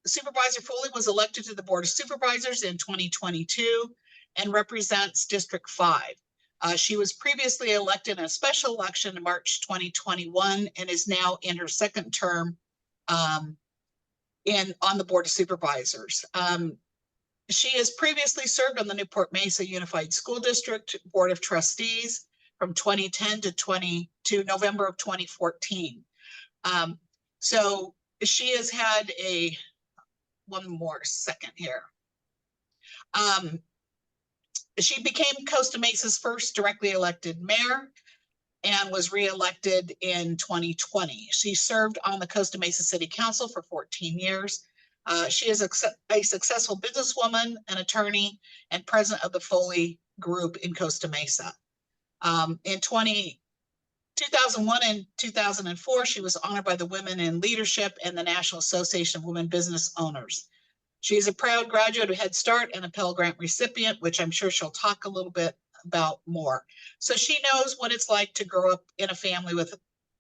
Supervisor Foley was elected to the Board of Supervisors in 2022 and represents District 5. She was previously elected in a special election in March 2021 and is now in her second term on the Board of Supervisors. She has previously served on the Newport Mesa Unified School District Board of Trustees from 2010 to November of 2014. So she has had one more second here. She became Costa Mesa's first directly elected mayor and was reelected in 2020. She served on the Costa Mesa City Council for 14 years. She is a successful businesswoman, an attorney, and president of the Foley Group in Costa Mesa. In 2001 and 2004, she was honored by the Women in Leadership and the National Association of Women Business Owners. She is a proud graduate of Head Start and a Pell Grant recipient, which I'm sure she'll talk a little bit about more. So she knows what it's like to grow up in a family with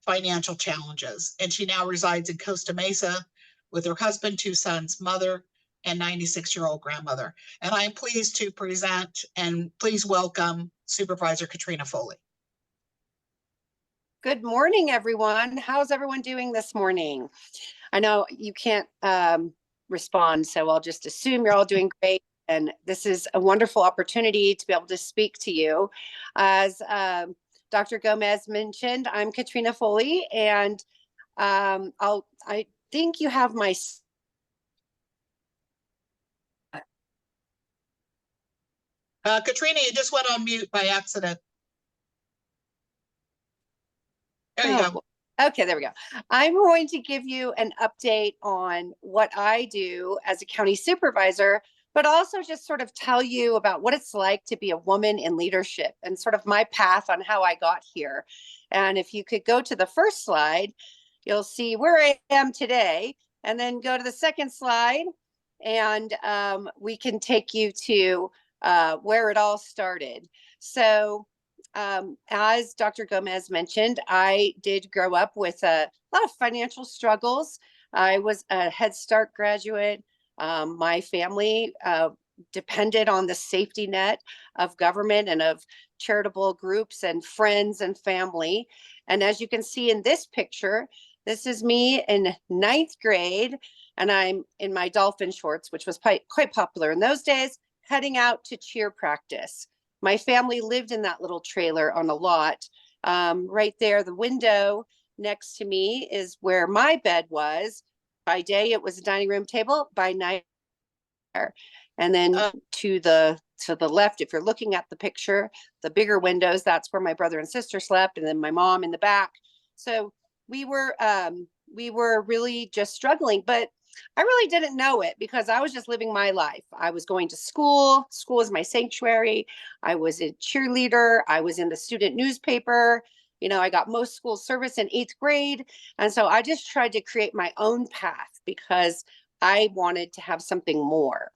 financial challenges. And she now resides in Costa Mesa with her husband, 2 sons, mother, and 96-year-old grandmother. And I am pleased to present and please welcome Supervisor Katrina Foley. Good morning, everyone. How's everyone doing this morning? I know you can't respond, so I'll just assume you're all doing great. And this is a wonderful opportunity to be able to speak to you. As Dr. Gomez mentioned, I'm Katrina Foley, and I think you have my. Katrina, you just went on mute by accident. There you go. Okay, there we go. I'm going to give you an update on what I do as a county supervisor, but also just sort of tell you about what it's like to be a woman in leadership and sort of my path on how I got here. And if you could go to the first slide, you'll see where I am today, and then go to the second slide, and we can take you to where it all started. So as Dr. Gomez mentioned, I did grow up with a lot of financial struggles. I was a Head Start graduate. My family depended on the safety net of government and of charitable groups and friends and family. And as you can see in this picture, this is me in 9th grade, and I'm in my dolphin shorts, which was quite popular in those days, heading out to cheer practice. My family lived in that little trailer on a lot. Right there, the window next to me is where my bed was. By day, it was a dining room table. By night, and then to the left, if you're looking at the picture, the bigger windows, that's where my brother and sister slept, and then my mom in the back. So we were really just struggling, but I really didn't know it because I was just living my life. I was going to school. School is my sanctuary. I was a cheerleader. I was in the student newspaper. You know, I got most school service in 8th grade. And so I just tried to create my own path because I wanted to have something more.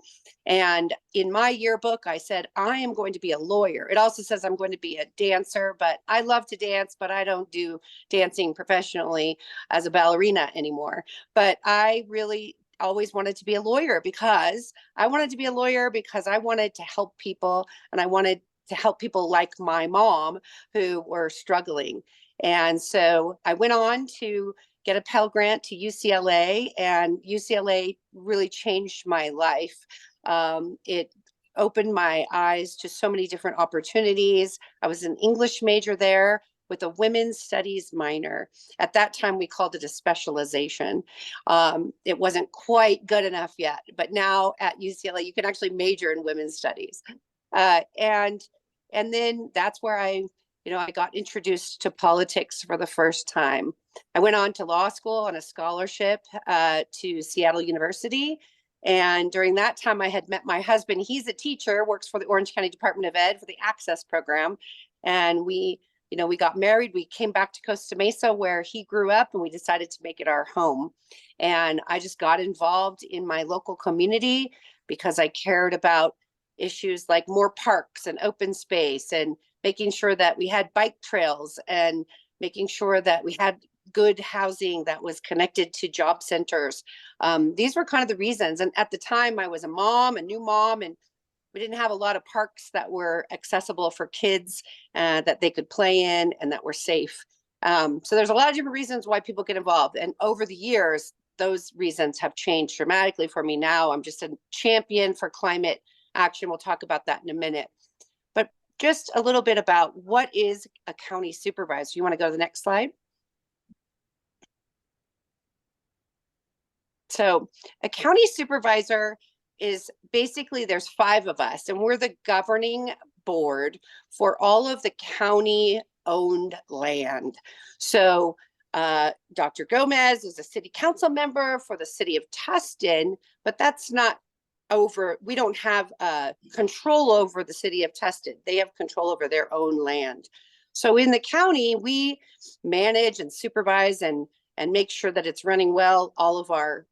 And in my yearbook, I said, I am going to be a lawyer. It also says I'm going to be a dancer, but I love to dance, but I don't do dancing professionally as a ballerina anymore. But I really always wanted to be a lawyer because I wanted to help people, and I wanted to help people like my mom who were struggling. And so I went on to get a Pell Grant to UCLA, and UCLA really changed my life. It opened my eyes to so many different opportunities. I was an English major there with a women's studies minor. At that time, we called it a specialization. It wasn't quite good enough yet, but now at UCLA, you can actually major in women's studies. And then that's where I got introduced to politics for the first time. I went on to law school on a scholarship to Seattle University. And during that time, I had met my husband. He's a teacher, works for the Orange County Department of Ed for the Access program. And we got married. We came back to Costa Mesa where he grew up, and we decided to make it our home. And I just got involved in my local community because I cared about issues like more parks and open space, and making sure that we had bike trails, and making sure that we had good housing that was connected to job centers. These were kind of the reasons. And at the time I was a mom, a new mom, and we didn't have a lot of parks that were accessible for kids that they could play in and that were safe. So there's a lot of different reasons why people get involved. And over the years, those reasons have changed dramatically for me. Now I'm just a champion for climate action. We'll talk about that in a minute. But just a little bit about what is a county supervisor. You want to go to the next slide? So a county supervisor is basically, there's 5 of us, and we're the governing board for all of the county owned land. So Dr. Gomez is a city council member for the city of Tustin, but that's not over, we don't have control over the city of Tustin. They have control over their own land. So in the county, we manage and supervise and make sure that it's running well. All of our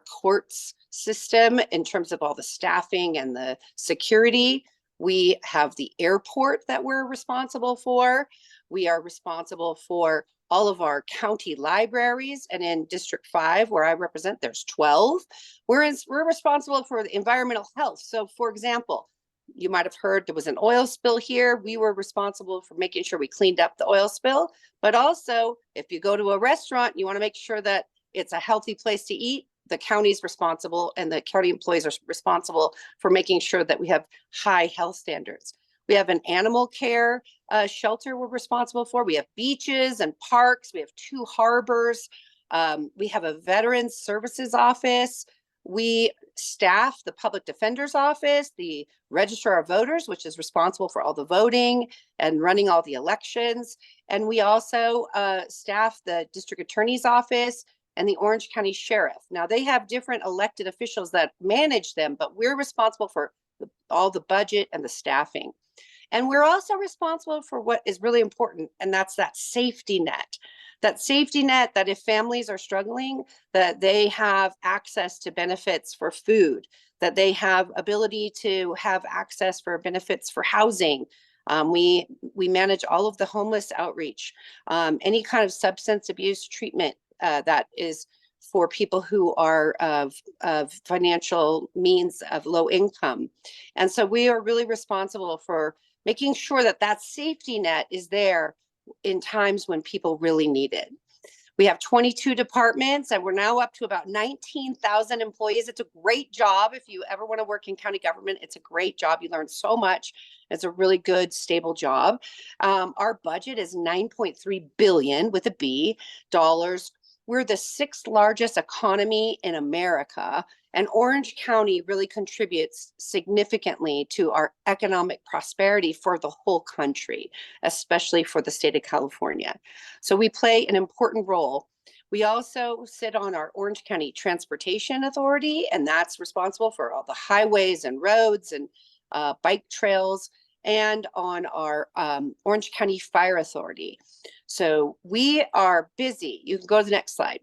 courts system in terms of all the staffing and the security. We have the airport that we're responsible for. We are responsible for all of our county libraries, and in District 5, where I represent, there's 12. We're responsible for the environmental health. So for example, you might have heard there was an oil spill here. We were responsible for making sure we cleaned up the oil spill. But also, if you go to a restaurant, you want to make sure that it's a healthy place to eat. The county's responsible, and the county employees are responsible for making sure that we have high health standards. We have an animal care shelter we're responsible for. We have beaches and parks. We have 2 harbors. We have a veterans services office. We staff the public defender's office, the registrar of voters, which is responsible for all the voting and running all the elections. And we also staff the district attorney's office and the Orange County Sheriff. Now they have different elected officials that manage them, but we're responsible for all the budget and the staffing. And we're also responsible for what is really important, and that's that safety net. That safety net, that if families are struggling, that they have access to benefits for food, that they have ability to have access for benefits for housing. We manage all of the homeless outreach, any kind of substance abuse treatment that is for people who are of financial means of low income. And so we are really responsible for making sure that that safety net is there in times when people really need it. We have 22 departments, and we're now up to about 19,000 employees. It's a great job. If you ever want to work in county government, it's a great job. You learn so much. It's a really good, stable job. Our budget is $9.3 billion with a B dollars. We're the 6th largest economy in America, and Orange County really contributes significantly to our economic prosperity for the whole country, especially for the state of California. So we play an important role. We also sit on our Orange County Transportation Authority, and that's responsible for all the highways and roads and bike trails, and on our Orange County Fire Authority. So we are busy. You can go to the next slide.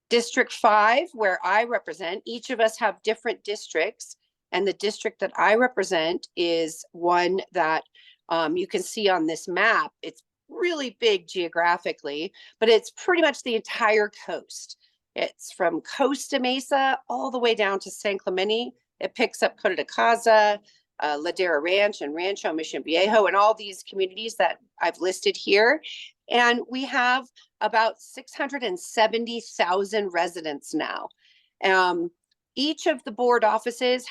District 5, where I represent, each of us have different districts, and the district that I represent is one that you can see on this map. It's really big geographically, but it's pretty much the entire coast. It's from Costa Mesa all the way down to San Clemente. It picks up Coto de Caza, Ladera Ranch and Rancho Mission Viejo, and all these communities that I've listed here. And we have about 670,000 residents now. Each of the board offices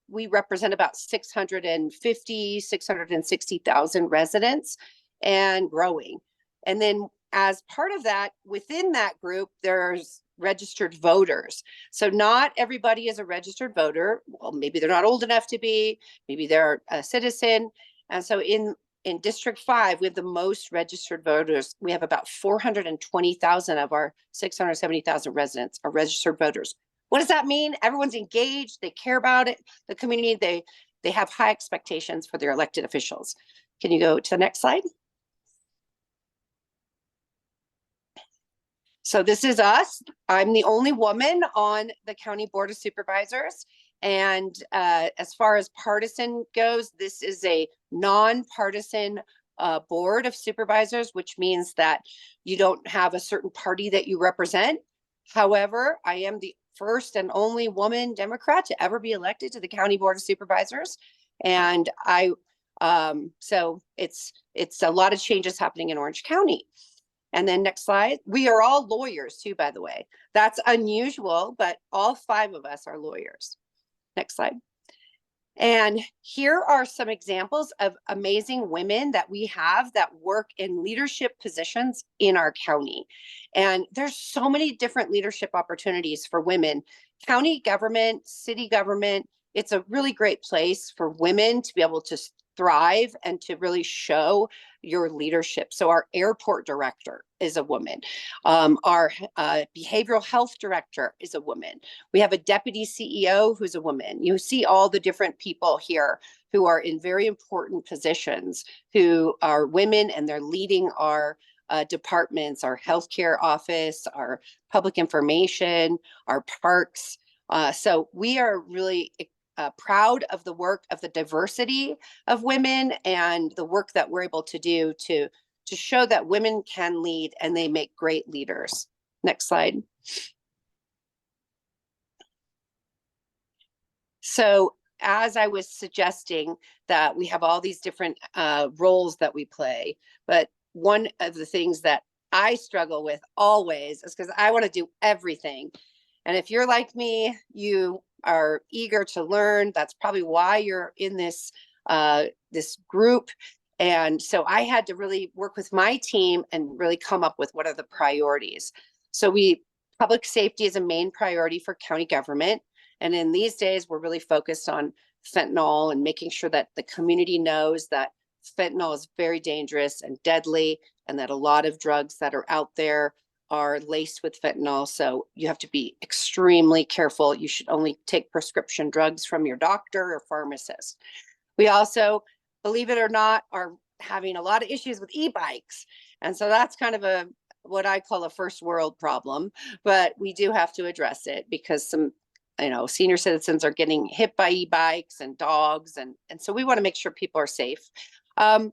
we represent about 660,000 residents and growing. And then as part of that, within that group, there's registered voters. So not everybody is a registered voter. Well, maybe they're not old enough to be, maybe they're a citizen. And so in District 5, we have the most registered voters. We have about 420,000 of our 670,000 residents are registered voters. What does that mean? Everyone's engaged, they care about it, the community, they have high expectations for their elected officials. Can you go to the next slide? So this is us. I'm the only woman on the County Board of Supervisors. And as far as partisan goes, this is a nonpartisan board of supervisors, which means that you don't have a certain party that you represent. However, I am the first and only woman Democrat to ever be elected to the county board of supervisors. And so it's a lot of changes happening in Orange County. And then next slide. We are all lawyers too, by the way. That's unusual, but all 5 of us are lawyers. Next slide. And here are some examples of amazing women that we have that work in leadership positions in our county. And there's so many different leadership opportunities for women. County government, city government, it's a really great place for women to be able to thrive and to really show your leadership. So our airport director is a woman. Our behavioral health director is a woman. We have a deputy CEO who's a woman. You see all the different people here who are in very important positions, who are women, and they're leading our departments, our healthcare office, our public information, our parks. So we are really proud of the work of the diversity of women and the work that we're able to do to show that women can lead and they make great leaders. Next slide. So as I was suggesting that we have all these different roles that we play, but one of the things that I struggle with always is because I want to do everything. And if you're like me, you are eager to learn. That's probably why you're in this this group. And so I had to really work with my team and really come up with what are the priorities. So public safety is a main priority for county government. And in these days, we're really focused on fentanyl and making sure that the community knows that fentanyl is very dangerous and deadly, and that a lot of drugs that are out there are laced with fentanyl. So you have to be extremely careful. You should only take prescription drugs from your doctor or pharmacist. We also, believe it or not, are having a lot of issues with e-bikes. And so that's kind of what I call a first world problem, but we do have to address it because some, senior citizens are getting hit by e-bikes and dogs. And so we want to make sure people are safe.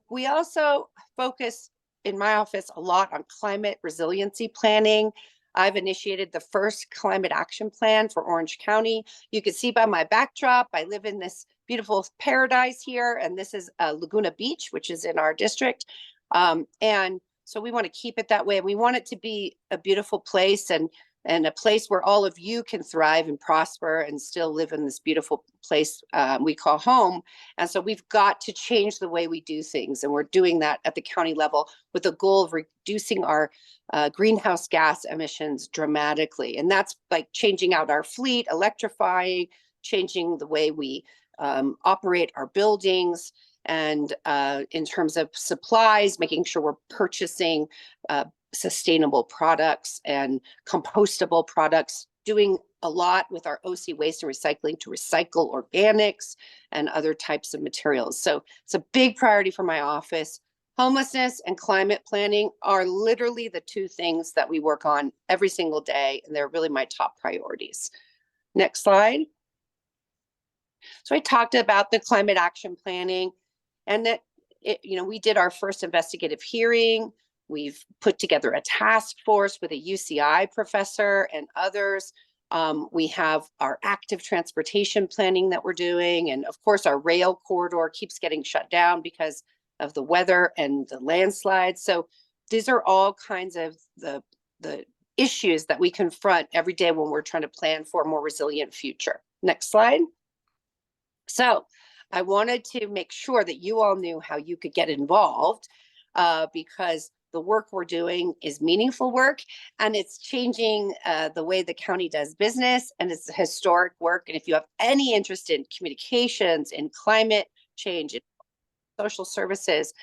We also focus in my office a lot on climate resiliency planning. I've initiated the first climate action plan for Orange County. You can see by my backdrop, I live in this beautiful paradise here, and this is Laguna Beach, which is in our district. And so we want to keep it that way. We want it to be a beautiful place and a place where all of you can thrive and prosper and still live in this beautiful place we call home. And so we've got to change the way we do things. And we're doing that at the county level with the goal of reducing our greenhouse gas emissions dramatically. And that's like changing out our fleet, electrifying, changing the way we operate our buildings, and in terms of supplies, making sure we're purchasing sustainable products and compostable products, doing a lot with our OC waste and recycling to recycle organics and other types of materials. So it's a big priority for my office. Homelessness and climate planning are literally the 2 things that we work on every single day, and they're really my top priorities. Next slide. So I talked about the climate action planning, and that we did our first investigative hearing. We've put together a task force with a UCI professor and others. We have our active transportation planning that we're doing. And of course, our rail corridor keeps getting shut down because of the weather and the landslides. So these are all kinds of the issues that we confront every day when we're trying to plan for a more resilient future. Next slide. So I wanted to make sure that you all knew how you could get involved because the work we're doing is meaningful work, and it's changing the way the county does business, and it's historic work. And if you have any interest in communications, in climate change, in social services,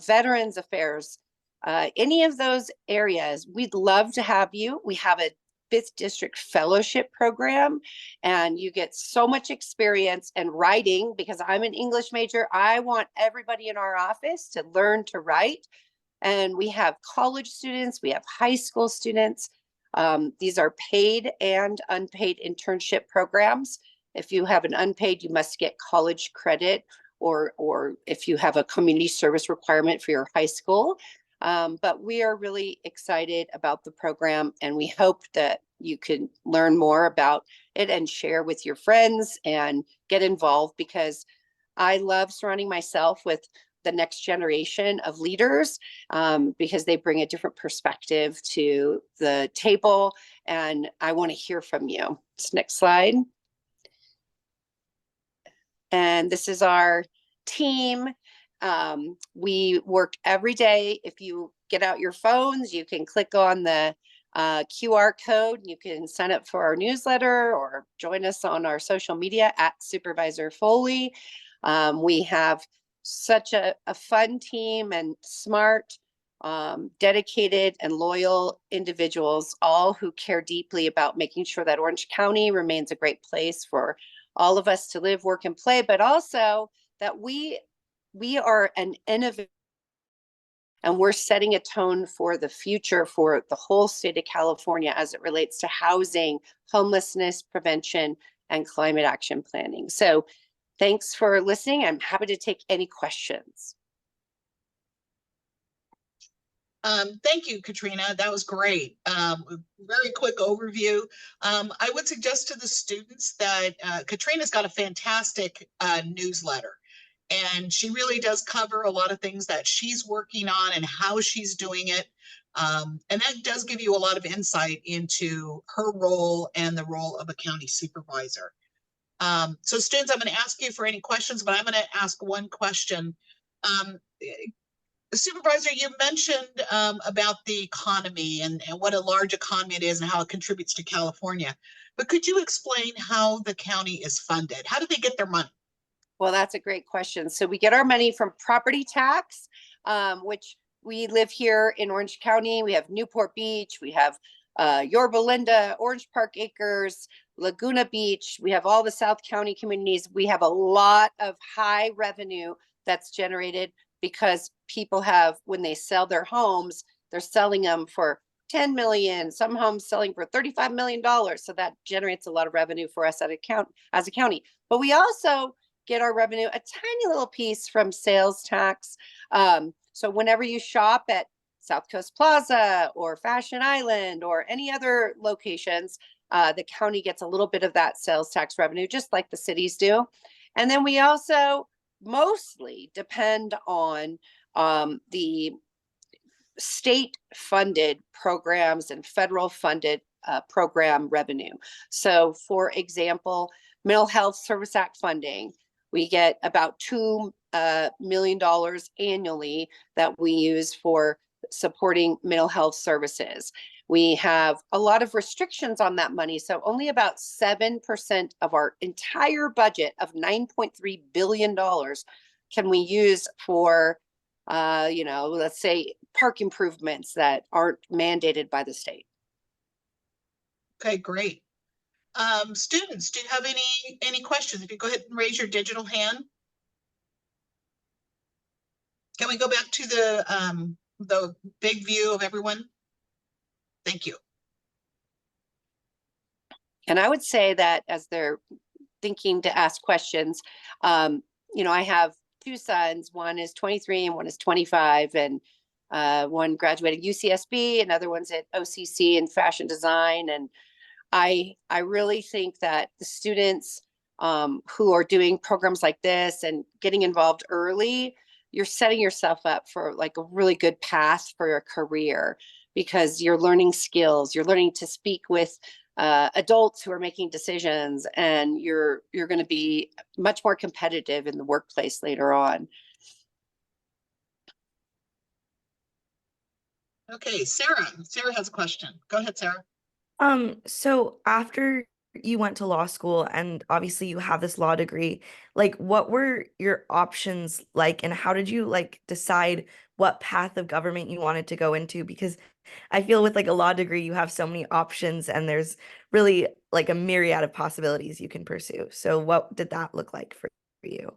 veterans affairs, any of those areas, we'd love to have you. We have a 5th District Fellowship program, and you get so much experience in writing. Because I'm an English major, I want everybody in our office to learn to write. And we have college students, we have high school students. These are paid and unpaid internship programs. If you have an unpaid, you must get college credit or if you have a community service requirement for your high school. But we are really excited about the program, and we hope that you can learn more about it and share with your friends and get involved, because I love surrounding myself with the next generation of leaders, because they bring a different perspective to the table, and I want to hear from you. Next slide. And this is our team. We work every day. If you get out your phones, you can click on the QR code. You can sign up for our newsletter or join us on our social media at Supervisor Foley. We have such a fun team and smart, dedicated and loyal individuals, all who care deeply about making sure that Orange County remains a great place for all of us to live, work, and play, but also that we are an innovative, and we're setting a tone for the future for the whole state of California as it relates to housing, homelessness prevention, and climate action planning. So thanks for listening. I'm happy to take any questions. Thank you, Katrina. That was great. Very quick overview. I would suggest to the students that Katrina's got a fantastic newsletter, and she really does cover a lot of things that she's working on and how she's doing it. And that does give you a lot of insight into her role and the role of a county supervisor. So students, I'm going to ask you for any questions, but I'm going to ask one question. Supervisor, you mentioned about the economy and what a large economy it is and how it contributes to California. But could you explain how the county is funded? How do they get their money? Well, that's a great question. So we get our money from property tax, which we live here in Orange County. We have Newport Beach, we have Yorba Linda, Orange Park Acres, Laguna Beach. We have all the South County communities. We have a lot of high revenue that's generated because people have, when they sell their homes, they're selling them for 10 million, some homes selling for $35 million. So that generates a lot of revenue for us as a county. But we also get our revenue, a tiny little piece from sales tax. So whenever you shop at South Coast Plaza or Fashion Island or any other locations, the county gets a little bit of that sales tax revenue, just like the cities do. And then we also mostly depend on the state funded programs and federal funded program revenue. So for example, Mental Health Service Act funding, we get about $2 million annually that we use for supporting mental health services. We have a lot of restrictions on that money. So only about 7% of our entire budget of $9.3 billion can we use for, let's say park improvements that aren't mandated by the state. Okay, great. Students, do you have any questions? If you go ahead and raise your digital hand. Can we go back to the big view of everyone? Thank you. And I would say that as they're thinking to ask questions, I have two sons. One is 23 and one is 25, and one graduated UCSB, another one's at OCC in fashion design. And I really think that the students who are doing programs like this and getting involved early, you're setting yourself up for like a really good path for your career, because you're learning skills, you're learning to speak with adults who are making decisions, and you're going to be much more competitive in the workplace later on. Okay, Sarah has a question. Go ahead, Sarah. So after you went to law school and obviously you have this law degree, like what were your options like, and how did you like decide what path of government you wanted to go into? Because I feel with like a law degree, you have so many options and there's really like a myriad of possibilities you can pursue. So what did that look like for you?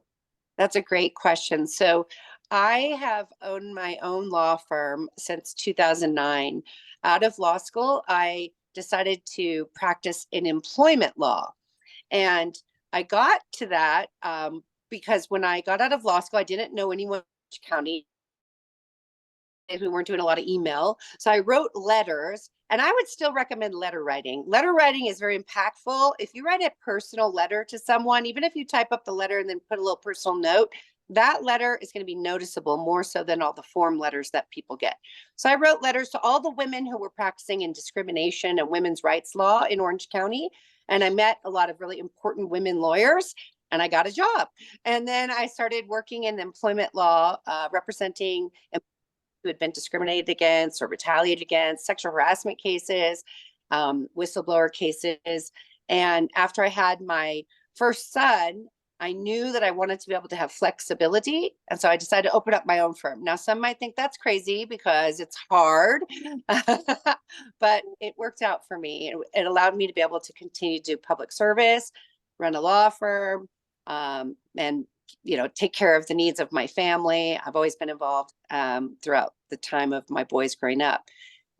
That's a great question. So I have owned my own law firm since 2009. Out of law school, I decided to practice in employment law. And I got to that because when I got out of law school, I didn't know anyone in Orange County. We weren't doing a lot of email. So I wrote letters, and I would still recommend letter writing. Letter writing is very impactful. If you write a personal letter to someone, even if you type up the letter and then put a little personal note, that letter is going to be noticeable more so than all the form letters that people get. So I wrote letters to all the women who were practicing in discrimination and women's rights law in Orange County. And I met a lot of really important women lawyers, and I got a job. And then I started working in employment law, representing who had been discriminated against or retaliated against, sexual harassment cases, whistleblower cases. And after I had my first son, I knew that I wanted to be able to have flexibility. And so I decided to open up my own firm. Now, some might think that's crazy because it's hard, but it worked out for me. It allowed me to be able to continue to do public service, run a law firm, and take care of the needs of my family. I've always been involved throughout the time of my boys growing up.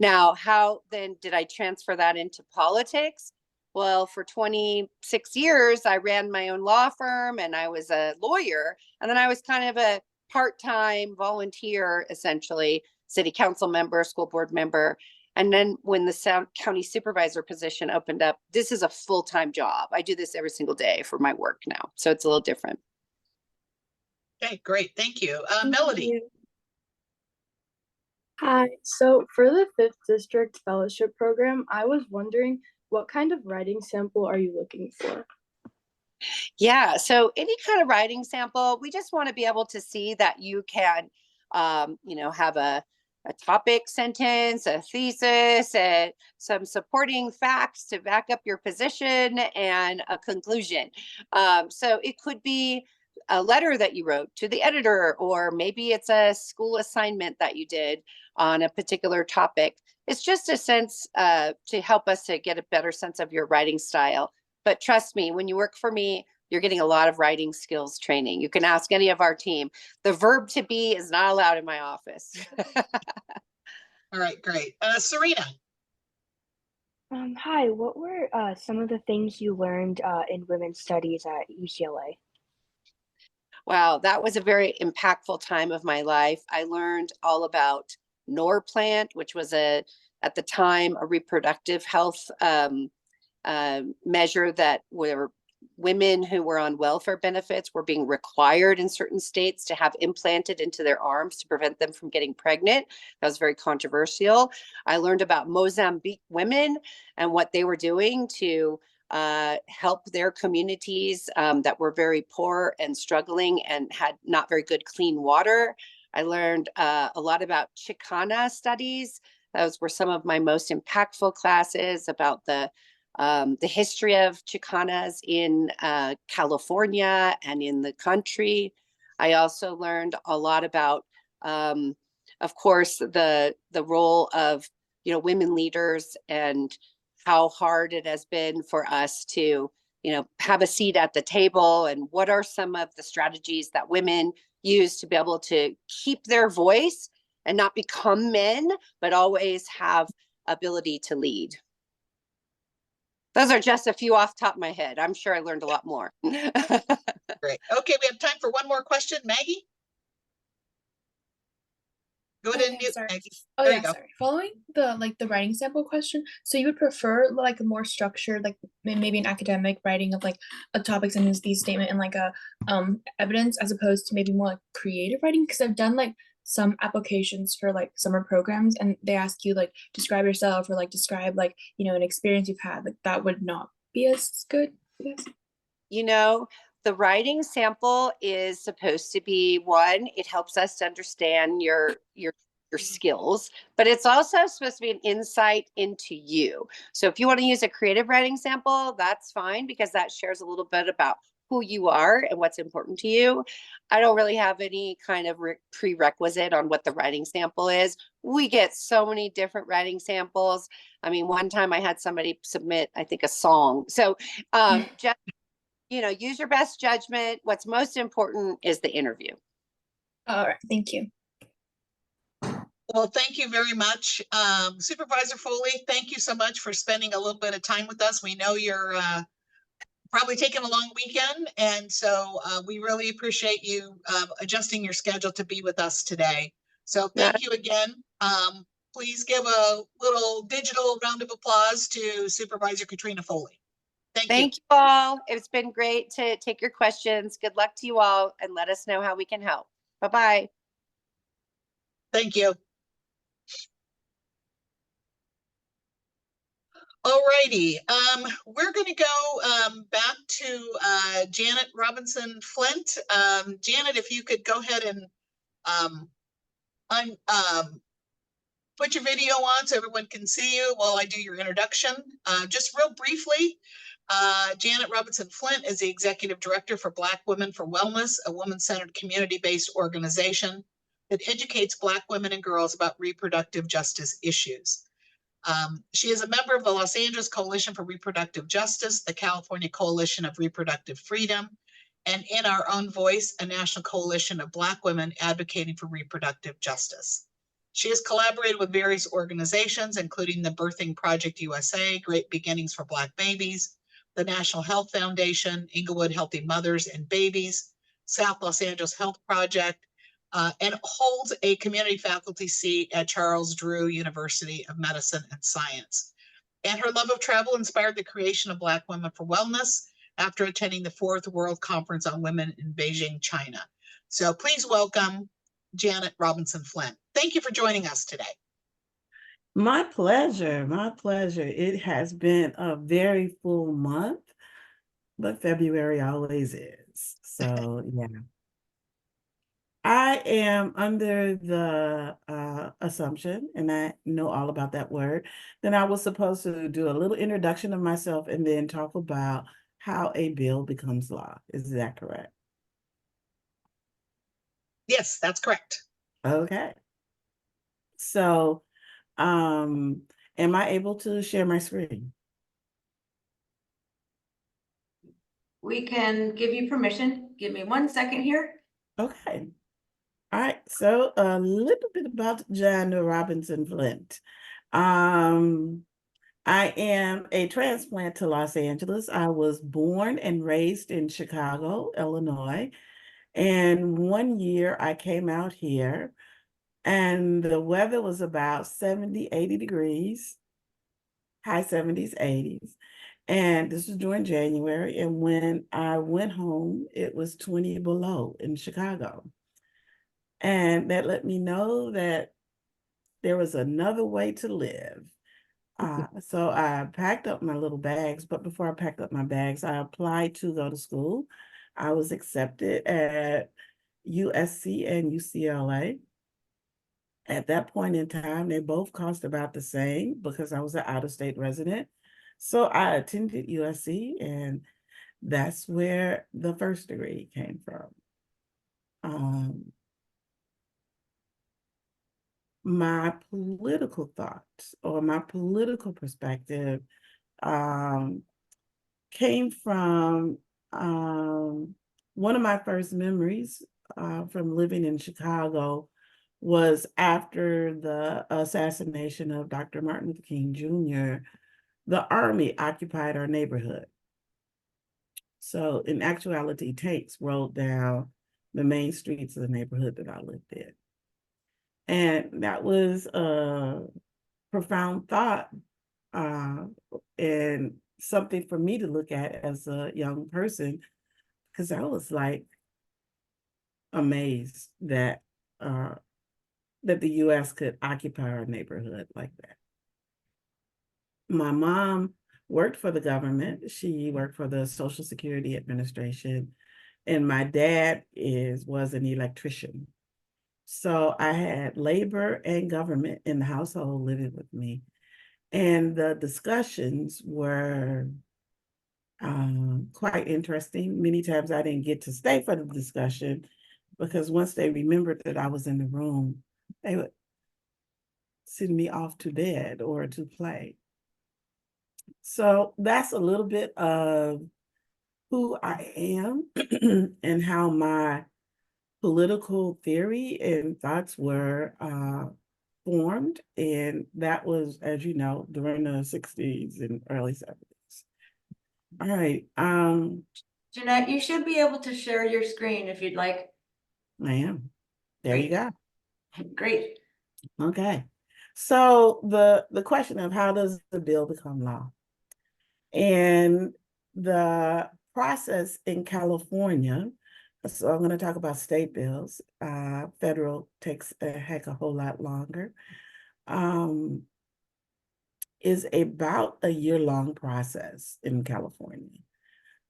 Now, how then did I transfer that into politics? Well, for 26 years, I ran my own law firm and I was a lawyer. And then I was kind of a part-time volunteer, essentially, city council member, school board member. And then when the county supervisor position opened up, this is a full-time job. I do this every single day for my work now. So it's a little different. Okay, great. Thank you. Thank Melody. you. Hi. So for the 5th District Fellowship Program, I was wondering, what kind of writing sample are you looking for? Yeah, so any kind of writing sample, we just want to be able to see that you can, have a topic sentence, a thesis, some supporting facts to back up your position, and a conclusion. So it could be a letter that you wrote to the editor, or maybe it's a school assignment that you did on a particular topic. It's just a sense to help us to get a better sense of your writing style. But trust me, when you work for me, you're getting a lot of writing skills training. You can ask any of our team. The verb to be is not allowed in my office. All right, great. Serena. Hi, what were some of the things you learned in women's studies at UCLA? Wow, that was a very impactful time of my life. I learned all about Norplant, which was at the time, a reproductive health measure that where women who were on welfare benefits were being required in certain states to have implanted into their arms to prevent them from getting pregnant. That was very controversial. I learned about Mozambique women and what they were doing to help their communities that were very poor and struggling and had not very good clean water. I learned a lot about Chicana studies. Those were some of my most impactful classes about the history of Chicanas in California and in the country. I also learned a lot about, of course, the role of women leaders and how hard it has been for us to have a seat at the table, and what are some of the strategies that women use to be able to keep their voice and not become men, but always have ability to lead. Those are just a few off the top of my head. I'm sure I learned a lot more. Great. Okay, we have time for one more question. Maggie? Go ahead and mute, sorry. Maggie. Oh There yeah, you go. sorry. Following the writing sample question, so you would prefer like a more structured, like maybe an academic writing of like a topic sentence, thesis statement, and like a evidence, as opposed to maybe more like creative writing? Because I've done like some applications for like summer programs, and they ask you like describe yourself, or like describe like an experience you've had. Like that would not be as good, I guess. The writing sample is supposed to be one, it helps us to understand your skills, but it's also supposed to be an insight into you. So if you want to use a creative writing sample, that's fine, because that shares a little bit about who you are and what's important to you. I don't really have any kind of prerequisite on what the writing sample is. We get so many different writing samples. I mean, one time I had somebody submit, I think, a song. So just use your best judgment. What's most important is the interview. All right, thank you. Well, thank you very much. Supervisor Foley, thank you so much for spending a little bit of time with us. We know you're probably taking a long weekend. And so we really appreciate you adjusting your schedule to be with us today. So thank you again. Please give a little digital round of applause to Supervisor Katrina Foley. Thank you. Thank you all. It's been great to take your questions. Good luck to you all and let us know how we can help. Bye-bye. Thank you. Alrighty, we're gonna go back to Janet Robinson Flint. Janet, if you could go ahead and put your video on so everyone can see you while I do your introduction. Just real briefly, Janet Robinson Flint is the Executive Director for Black Women for Wellness, a woman-centered community-based organization that educates Black women and girls about reproductive justice issues. She is a member of the Los Angeles Coalition for Reproductive Justice, the California Coalition of Reproductive Freedom, and In Our Own Voice, a national coalition of Black women advocating for reproductive justice. She has collaborated with various organizations, including the Birthing Project USA, Great Beginnings for Black Babies, the National Health Foundation, Inglewood Healthy Mothers and Babies, South Los Angeles Health Project, and holds a community faculty seat at Charles Drew University of Medicine and Science. And her love of travel inspired the creation of Black Women for Wellness after attending the 4th World Conference on Women in Beijing, China. So please welcome Janet Robinson Flint. Thank you for joining us today. My pleasure, my pleasure. It has been a very full month, but February always is. So yeah. I am under the assumption, and I know all about that word, then I was supposed to do a little introduction of myself and then talk about how a bill becomes law. Is that correct? Yes, that's correct. Okay. So, am I able to share my screen? We can give you permission. Give me 1 second here. Okay. All right, so a little bit about Janet Robinson Flint. I am a transplant to Los Angeles. I was born and raised in Chicago, Illinois. And 1 year I came out here and the weather was about 70, 80 degrees, high 70s, 80s. And this was during January. And when I went home, it was 20 below in Chicago. And that let me know that there was another way to live. So I packed up my little bags, but before I packed up my bags, I applied to go to school. I was accepted at USC and UCLA. At that point in time, they both cost about the same because I was an out-of-state resident. So I attended USC, and that's where the first degree came from. My political thoughts or my political perspective came from one of my first memories from living in Chicago was after the assassination of Dr. Martin Luther King Jr., the Army occupied our neighborhood. So in actuality, tanks rolled down the main streets of the neighborhood that I lived in. And that was a profound thought and something for me to look at as a young person, because I was like amazed that that the US could occupy our neighborhood like that. My mom worked for the government. She worked for the Social Security Administration, and my dad was an electrician. So I had labor and government in the household living with me. And the discussions were quite interesting. Many times I didn't get to stay for the discussion because once they remembered that I was in the room, they would send me off to bed or to play. So that's a little bit of who I am and how my political theory and thoughts were formed. And that was, as you know, during the 60s and early 70s. All right, Jeanette, you should be able to share your screen if you'd like. I am. There you go. Great. Okay. So the question of how does the bill become law? And the process in California, so I'm going to talk about state bills. Federal takes a heck a whole lot longer. Is about a year-long process in California.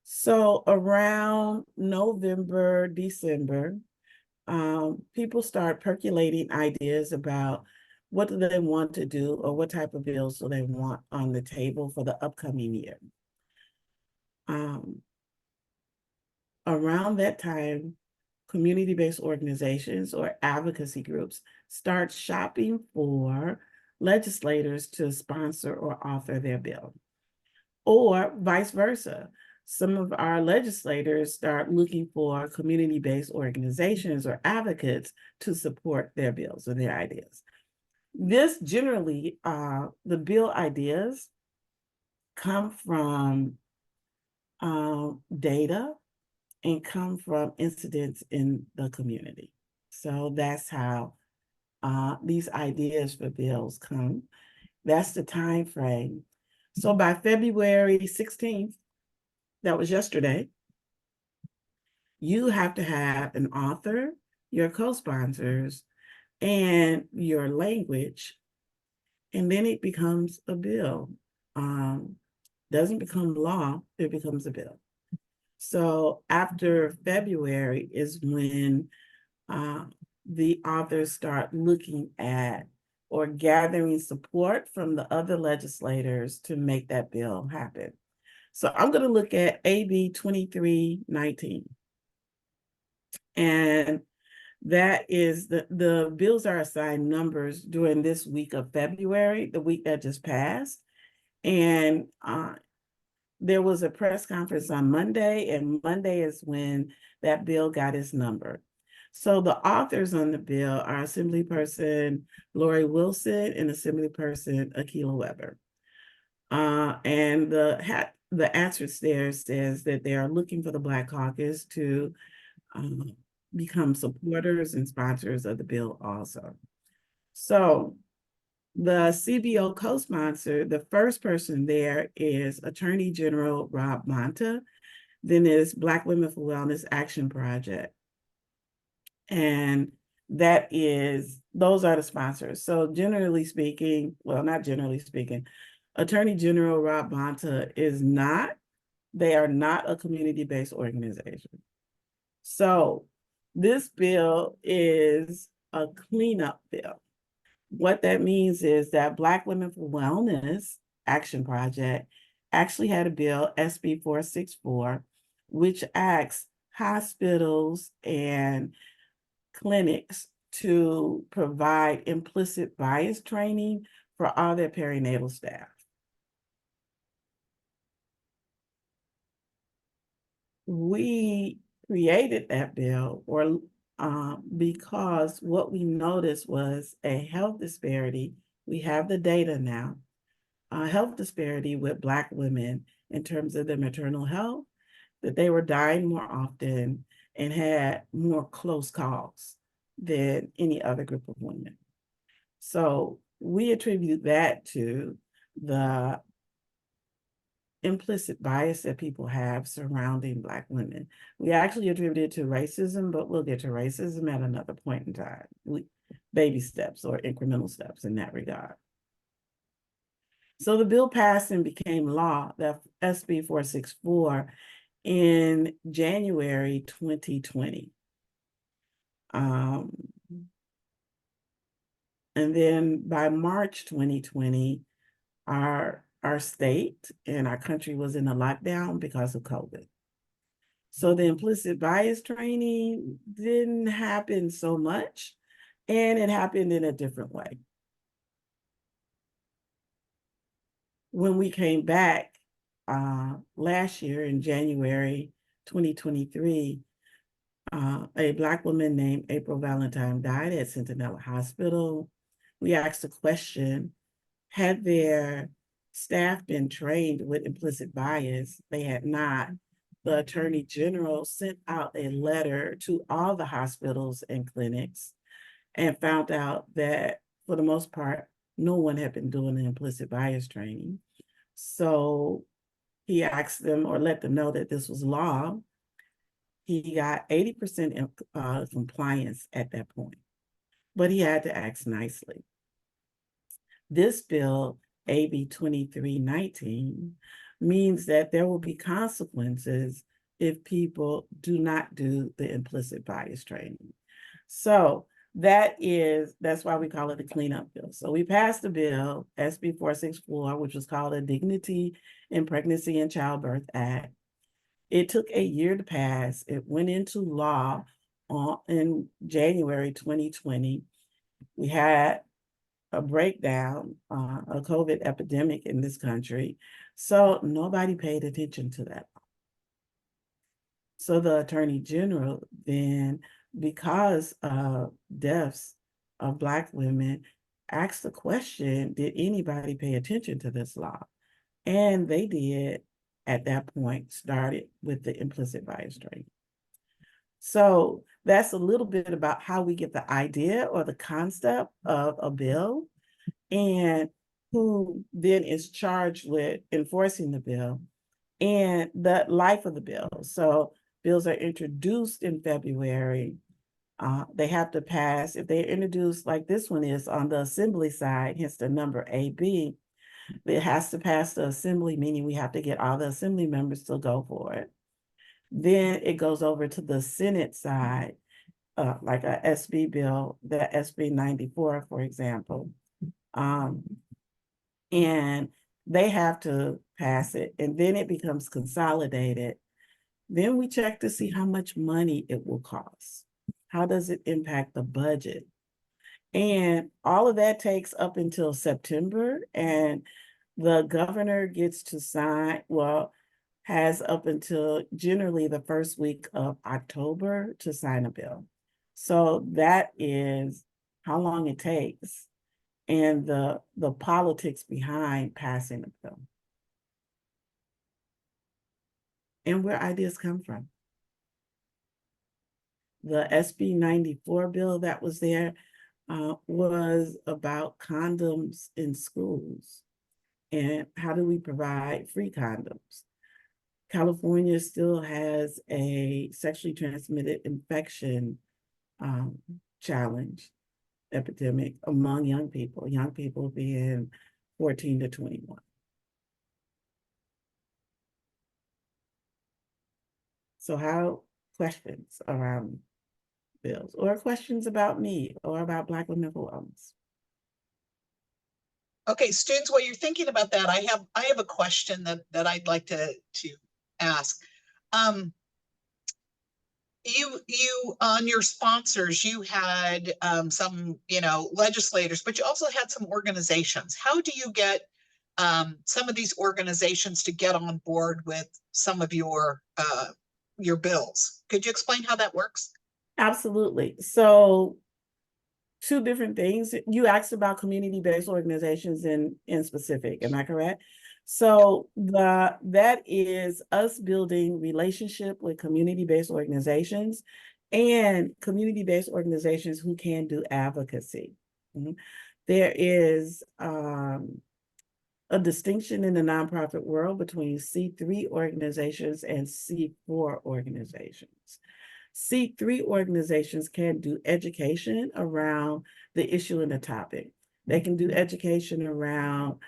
So around November, December, people start percolating ideas about what do they want to do or what type of bills do they want on the table for the upcoming year. Around that time, community-based organizations or advocacy groups start shopping for legislators to sponsor or author their bill, or vice versa. Some of our legislators start looking for community-based organizations or advocates to support their bills or their ideas. This generally, the bill ideas come from data and come from incidents in the community. So that's how these ideas for bills come. That's the time frame. So by February 16th, that was yesterday, you have to have an author, your co-sponsors, and your language, and then it becomes a bill. Doesn't become law, it becomes a bill. So after February is when the authors start looking at or gathering support from the other legislators to make that bill happen. So I'm going to look at AB 2319. And that is the bills are assigned numbers during this week of February, the week that just passed. And there was a press conference on Monday, and Monday is when that bill got its number. So the authors on the bill are Assemblyperson Lori Wilson and Assemblyperson Akilah Weber. And the asterisk there says that they are looking for the Black Caucus to become supporters and sponsors of the bill also. So the CBO co-sponsor, the first person there is Attorney General Rob Bonta. Then there's Black Women for Wellness Action Project. And those are the sponsors. So generally speaking, well, not generally speaking, Attorney General Rob Bonta they are not a community-based organization. So this bill is a cleanup bill. What that means is that Black Women for Wellness Action Project actually had a bill, SB 464, which asks hospitals and clinics to provide implicit bias training for all their perinatal staff. We created that bill because what we noticed was a health disparity. We have the data now, health disparity with Black women in terms of their maternal health, that they were dying more often and had more close calls than any other group of women. So we attribute that to the implicit bias that people have surrounding Black women. We actually attribute it to racism, but we'll get to racism at another point in time. Baby steps or incremental steps in that regard. So the bill passed and became law, that SB 464, in January 2020. And then by March 2020, our state and our country was in a lockdown because of COVID. So the implicit bias training didn't happen so much, and it happened in a different way. When we came back last year in January 2023, a Black woman named April Valentine died at Centinela Hospital. We asked the question, had there staff been trained with implicit bias? They had not. The Attorney General sent out a letter to all the hospitals and clinics and found out that, for the most part, no one had been doing the implicit bias training. So he asked them or let them know that this was law. He got 80% compliance at that point, but he had to act nicely. This bill, AB 2319, means that there will be consequences if people do not do the implicit bias training. So that's why we call it the cleanup bill. So we passed the bill, SB 464, which was called the Dignity in Pregnancy and Childbirth Act. It took a year to pass. It went into law in January 2020. We had a breakdown, a COVID epidemic in this country. So nobody paid attention to that. So the Attorney General then, because of deaths of Black women, asked the question, did anybody pay attention to this law? And they did. At that point, started with the implicit bias training. So that's a little bit about how we get the idea or the concept of a bill and who then is charged with enforcing the bill and the life of the bill. So bills are introduced in February. They have to pass, if they're introduced like this one is on the assembly side, hence the number AB, it has to pass the assembly, meaning we have to get all the assembly members to go for it. Then it goes over to the Senate side, like a SB bill, the SB 94, for example. And they have to pass it, and then it becomes consolidated. Then we check to see how much money it will cost. How does it impact the budget? And all of that takes up until September, and the governor gets to sign, has up until generally the first week of October to sign a bill. So that is how long it takes and the politics behind passing a bill. And where ideas come from. The SB 94 bill that was there was about condoms in schools and how do we provide free condoms. California still has a sexually transmitted infection challenge epidemic among young people being 14 to 21. So how questions around bills or questions about me or about Black women for wellness? Okay, students, while you're thinking about that, I have a question that I'd like to ask. You on your sponsors, you had some, legislators, but you also had some organizations. How do you get some of these organizations to get on board with some of your bills? Could you explain how that works? Absolutely. So two different things. You asked about community-based organizations in specific, am I correct? So that is us building relationship with community-based organizations and community-based organizations who can do advocacy. There is a distinction in the nonprofit world between C3 organizations and C4 organizations. C3 organizations can do education around the issue and the topic. They can do education around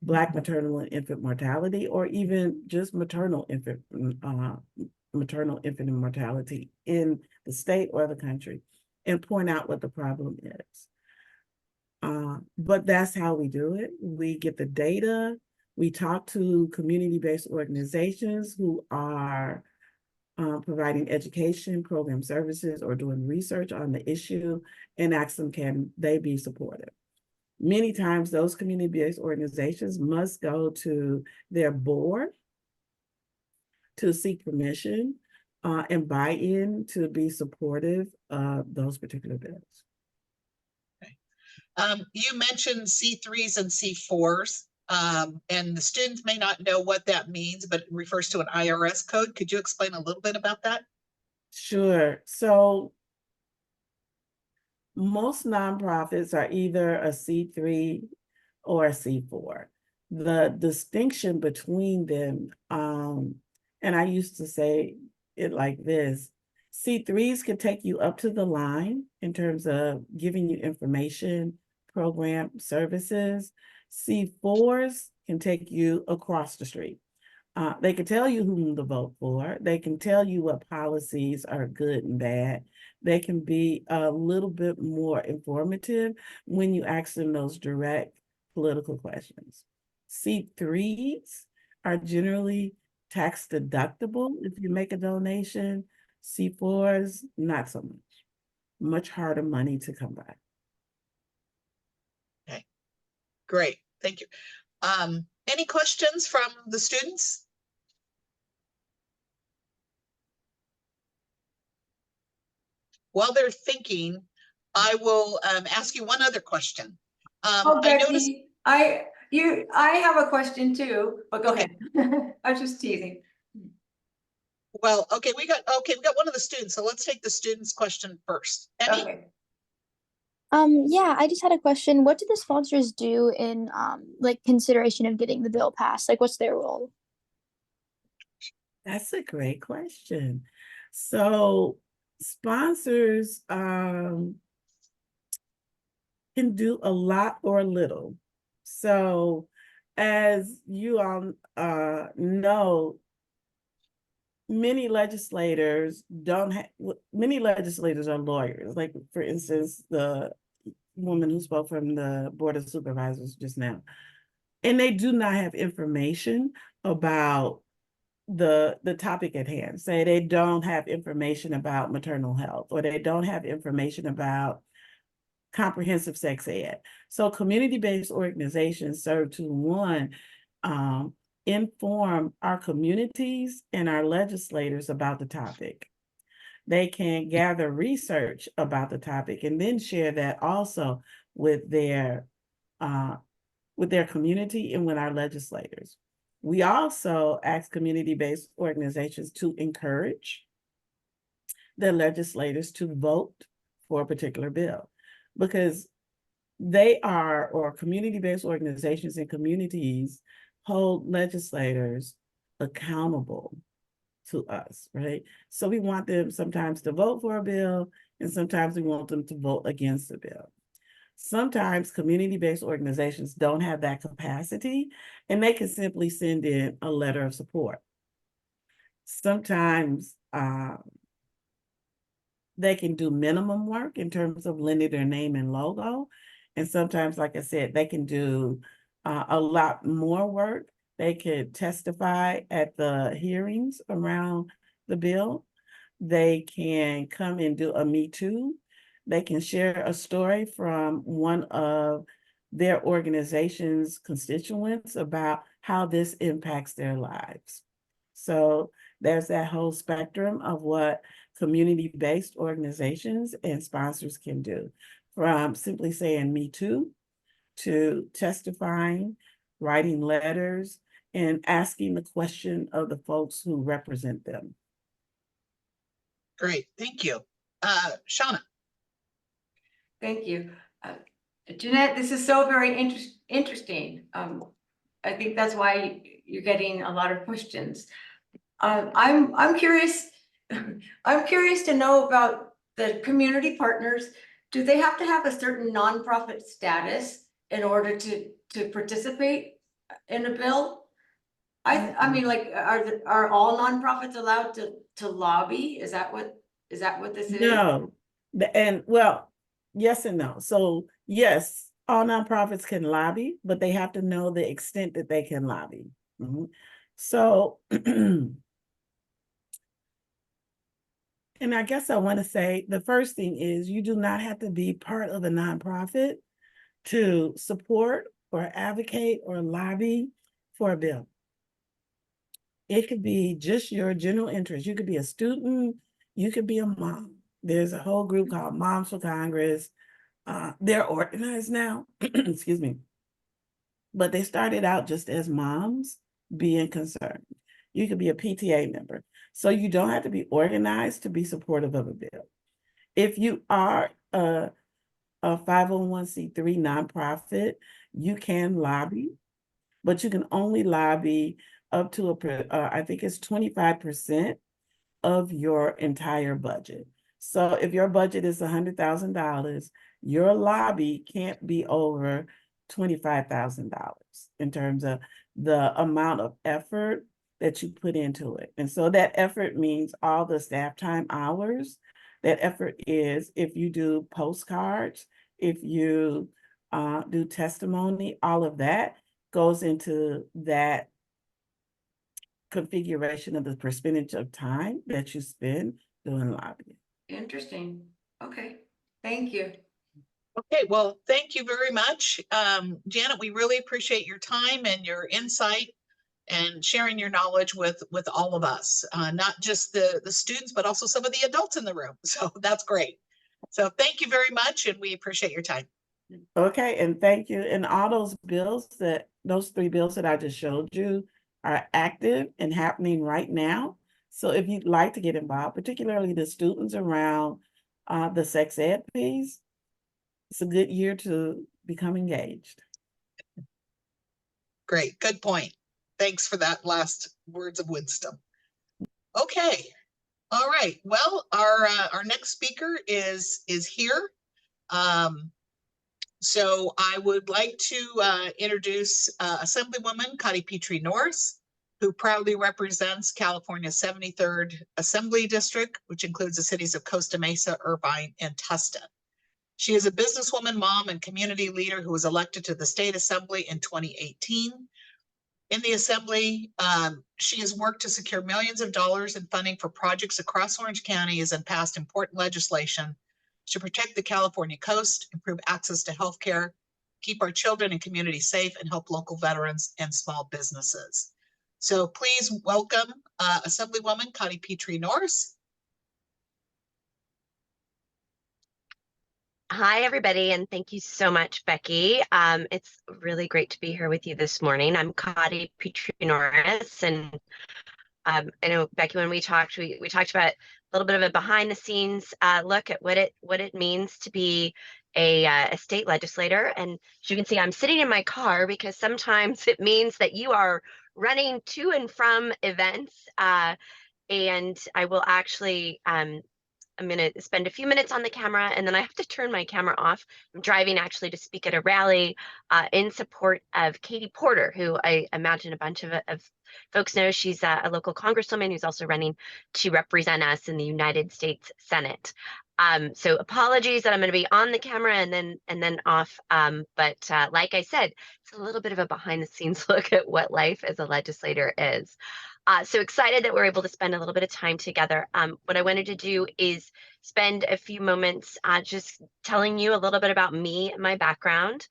Black maternal and infant mortality, or even just maternal infant mortality in the state or the country, and point out what the problem is. But that's how we do it. We get the data. We talk to community-based organizations who are providing education, program services, or doing research on the issue, and ask them, can they be supportive? Many times those community-based organizations must go to their board to seek permission and buy-in to be supportive of those particular bills. Okay. You mentioned C3s and C4s. And the students may not know what that means, but it refers to an IRS code. Could you explain a little bit about that? Sure. So most nonprofits are either a C3 or a C4. The distinction between them, and I used to say it like this, C3s can take you up to the line in terms of giving you information, program, services. C4s can take you across the street. They can tell you whom to vote for. They can tell you what policies are good and bad. They can be a little bit more informative when you ask them those direct political questions. C3s are generally tax deductible if you make a donation. C4s, not so much. Much harder money to come by. Okay, great, thank you. Any questions from the students? While they're thinking, I will ask you one other question. Oh, I noticed, Becky, I have a question too, but go Okay. ahead. I was just teasing. well, okay, we got one of the students, so let's take the student's question first. Emmy? Okay. Yeah, I just had a question. What do the sponsors do in like consideration of getting the bill passed? Like what's their role? That's a great question. So sponsors can do a lot or a little. So as you all know, many legislators many legislators are lawyers. Like for instance, the woman who spoke from the Board of Supervisors just now. And they do not have information about the topic at hand. Say they don't have information about maternal health, or they don't have information about comprehensive sex ed. So community-based organizations serve to, one, inform our communities and our legislators about the topic. They can gather research about the topic and then share that also with their community and with our legislators. We also ask community-based organizations to encourage their legislators to vote for a particular bill, because they are, or community-based organizations and communities hold legislators accountable to us, right? So we want them sometimes to vote for a bill, and sometimes we want them to vote against a bill. Sometimes community-based organizations don't have that capacity, and they can simply send in a letter of support. Sometimes they can do minimum work in terms of lending their name and logo. And sometimes, like I said, they can do a lot more work. They could testify at the hearings around the bill. They can come and do a Me Too. They can share a story from one of their organization's constituents about how this impacts their lives. So there's that whole spectrum of what community-based organizations and sponsors can do, from simply saying Me Too to testifying, writing letters, and asking the question of the folks who represent them. Great, thank you. Shauna? Thank you. Jeanette, this is so very interesting. I think that's why you're getting a lot of questions. I'm curious. I'm curious to know about the community partners. Do they have to have a certain nonprofit status in order to participate in a bill? I mean, like, are all nonprofits allowed to lobby? Is that what this is? No, and well, yes and no. So yes, all nonprofits can lobby, but they have to know the extent that they can lobby. Mhm. So, and I guess I want to say the first thing is you do not have to be part of a nonprofit to support or advocate or lobby for a bill. It could be just your general interest. You could be a student, you could be a mom. There's a whole group called Moms for Congress. They're organized now, excuse me. but they started out just as moms being concerned. You could be a PTA member. So you don't have to be organized to be supportive of a bill. If you are a 501c3 nonprofit, you can lobby, but you can only lobby up to I think it's 25% of your entire budget. So if your budget is $100,000, your lobby can't be over $25,000 in terms of the amount of effort that you put into it. And so that effort means all the staff time hours. That effort is if you do postcards, if you do testimony, all of that goes into that configuration of the percentage of time that you spend doing lobbying. Interesting. Okay, thank you. Okay, well, thank you very much. Janet, we really appreciate your time and your insight and sharing your knowledge with all of us, not just the students, but also some of the adults in the room. So that's great. So thank you very much, and we appreciate your time. Okay, and thank you. And all those bills those 3 bills that I just showed you are active and happening right now. So if you'd like to get involved, particularly the students around the sex ed piece, it's a good year to become engaged. Great, good point. Thanks for that last words of wisdom. Okay, all right. Well, our next speaker is here. So I would like to introduce Assemblywoman Connie Petrie Norris, who proudly represents California's 73rd Assembly District, which includes the cities of Costa Mesa, Irvine, and Tustin. She is a businesswoman, mom, and community leader who was elected to the State Assembly in 2018. In the Assembly, she has worked to secure millions of dollars in funding for projects across Orange County and passed important legislation to protect the California coast, improve access to healthcare, keep our children and communities safe, and help local veterans and small businesses. So please welcome Assemblywoman Connie Petrie Norris. Hi, everybody, and thank you so much, Becky. It's really great to be here with you this morning. I'm Connie Petrie Norris, and I know, Becky, when we talked about a little bit of a behind-the-scenes look at what it means to be a state legislator. And as you can see, I'm sitting in my car because sometimes it means that you are running to and from events, and I will actually I'm going to spend a few minutes on the camera, and then I have to turn my camera off. I'm driving actually to speak at a rally in support of Katie Porter, who I imagine a bunch of folks know. She's a local congresswoman who's also running to represent us in the United States Senate. So apologies that I'm going to be on the camera and then off. But like I said, it's a little bit of a behind the scenes look at what life as a legislator is. So excited that we're able to spend a little bit of time together. What I wanted to do is spend a few moments just telling you a little bit about me and my background.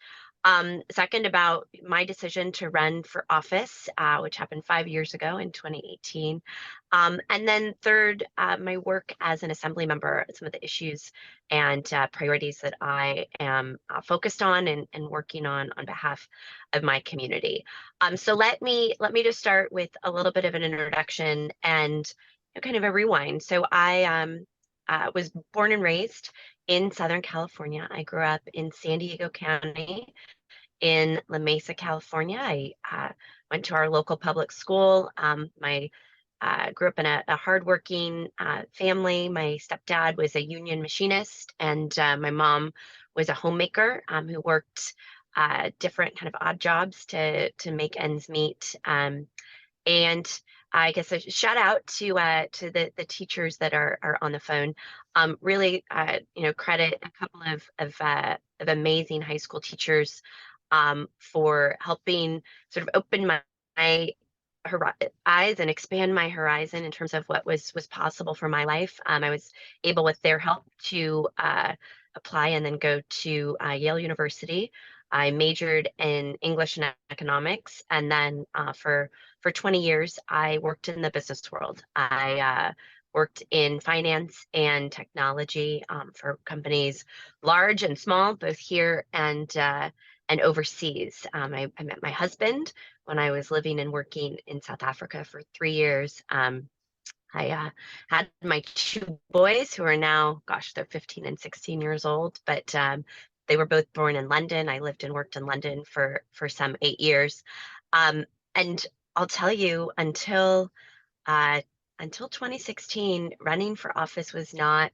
Second, about my decision to run for office, which happened 5 years ago in 2018. And then third, my work as an assembly member, some of the issues and priorities that I am focused on and working on behalf of my community. So let me just start with a little bit of an introduction and kind of a rewind. So I was born and raised in Southern California. I grew up in San Diego County in La Mesa, California. I went to our local public school. Grew up in a hardworking family. My stepdad was a union machinist, and my mom was a homemaker who worked different kind of odd jobs to make ends meet. And I guess a shout out to the teachers that are on the phone. Really, credit a couple of amazing high school teachers for helping sort of open my eyes and expand my horizon in terms of what was possible for my life. I was able, with their help, to apply and then go to Yale University. I majored in English and economics, and then for 20 years, I worked in the business world. I worked in finance and technology for companies large and small, both here and and overseas. I met my husband when I was living and working in South Africa for 3 years. I had my 2 boys who are now, gosh, they're 15 and 16 years old, but they were both born in London. I lived and worked in London for some 8 years. And I'll tell you, until 2016, running for office was not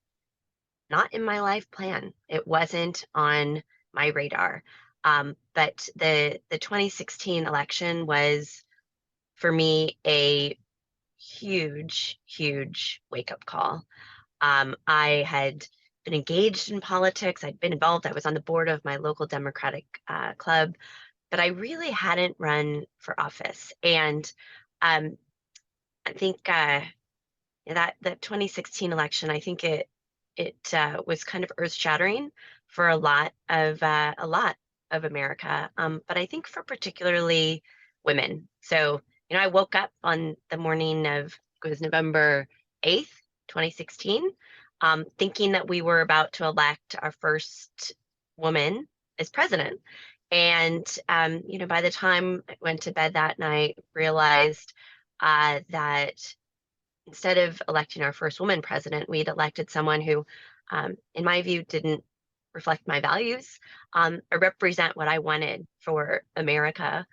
in my life plan. It wasn't on my radar. But the 2016 election was, for me, a huge, huge wake-up call. I had been engaged in politics. I'd been involved. I was on the board of my local Democratic club, but I really hadn't run for office. And I think that 2016 election, I think it was kind of earth-shattering for a lot of America, but I think for particularly women. So, I woke up on the morning of, it was November 8th, 2016, thinking that we were about to elect our first woman as president. And, by the time I went to bed that night, realized that instead of electing our first woman president, we'd elected someone who, in my view, didn't reflect my values or represent what I wanted for America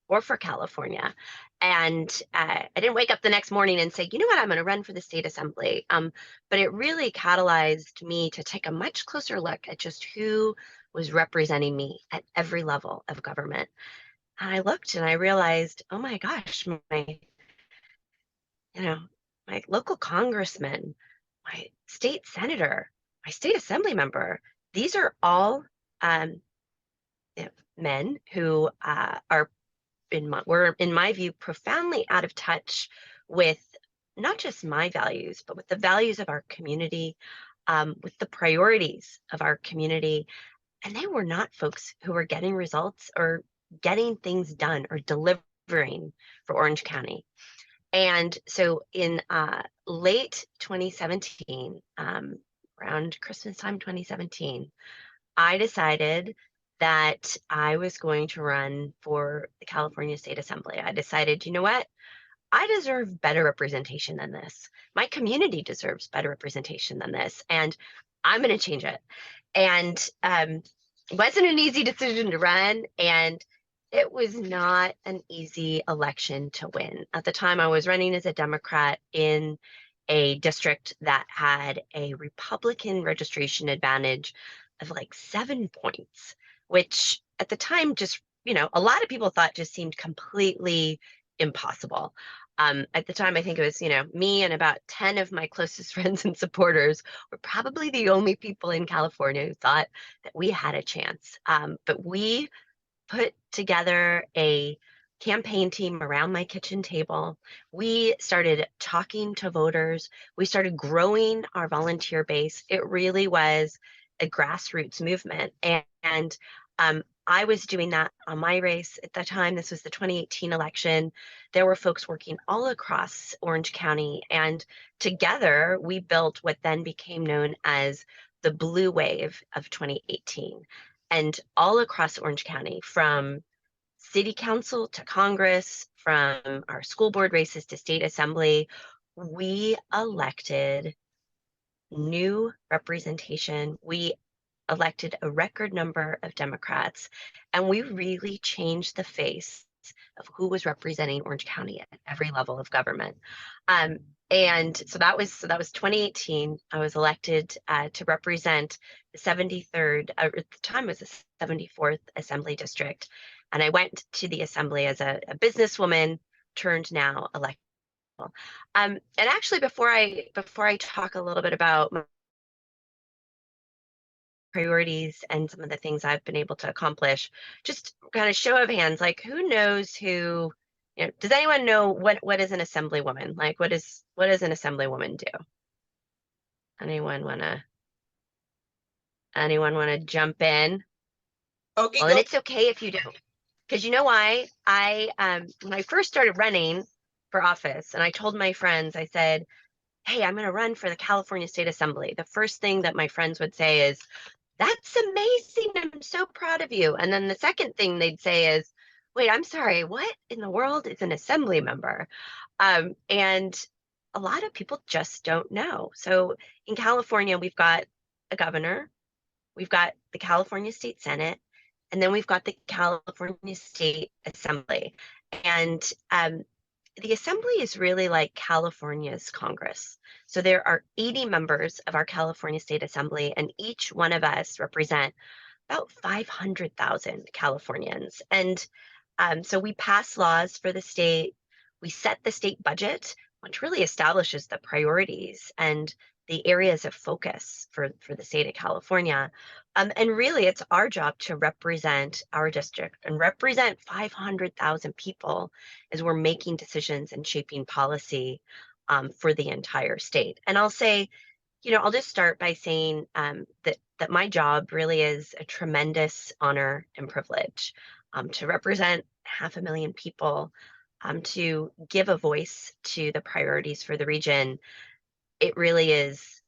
or for California. And I didn't wake up the next morning and say, you know what, I'm going to run for the state assembly. But it really catalyzed me to take a much closer look at just who was representing me at every level of government. And I looked and I realized, oh my gosh, my local congressman, my state senator, my state assembly member, these are all men who were, in my view, profoundly out of touch with not just my values, but with the values of our community, with the priorities of our community. And they were not folks who were getting results or getting things done or delivering for Orange County. And so in late 2017, around Christmas time 2017, I decided that I was going to run for the California State Assembly. I decided, you know what? I deserve better representation than this. My community deserves better representation than this, and I'm going to change it. And it wasn't an easy decision to run, and it was not an easy election to win. At the time, I was running as a Democrat in a district that had a Republican registration advantage of like 7 points, which at the time just, a lot of people thought just seemed completely impossible. At the time, I think it was, me and about 10 of my closest friends and supporters were probably the only people in California who thought that we had a chance. But we put together a campaign team around my kitchen table. We started talking to voters. We started growing our volunteer base. It really was a grassroots movement. And I was doing that on my race at the time. This was the 2018 election. There were folks working all across Orange County. And together we built what then became known as the Blue Wave of 2018. And all across Orange County, from city council to Congress, from our school board races to state assembly, we elected new representation. We elected a record number of Democrats, and we really changed the face of who was representing Orange County at every level of government. And so that was 2018. I was elected to represent the 73rd, at the time it was the 74th Assembly District. And I went to the Assembly as a businesswoman turned now elected. And actually, before I talk a little bit about my priorities and some of the things I've been able to accomplish, just kind of show of hands, like who knows who, does anyone know what is an assemblywoman? Like what does an assemblywoman do? Anyone wanna jump in? Okay, Well, and it's okay if you don't, because you know why? When I first started running for office, and I told my friends, I said, hey, I'm going to run for the California State Assembly. The first thing that my friends would say is, that's amazing. I'm so proud of you. And then the second thing they'd say is, wait, I'm sorry, what in the world is an assembly member? And a lot of people just don't know. So in California, we've got a governor, we've got the California State Senate, and then we've got the California State Assembly. And the Assembly is really like California's Congress. So there are 80 members of our California State Assembly, and each one of us represent about 500,000 Californians. And so we pass laws for the state. We set the state budget, which really establishes the priorities and the areas of focus for the state of California. And really, it's our job to represent our district and represent 500,000 people as we're making decisions and shaping policy for the entire state. And I'll say, I'll just start by saying that my job really is a tremendous honor and privilege to represent 500,000 people, to give a voice to the priorities for the region. It really is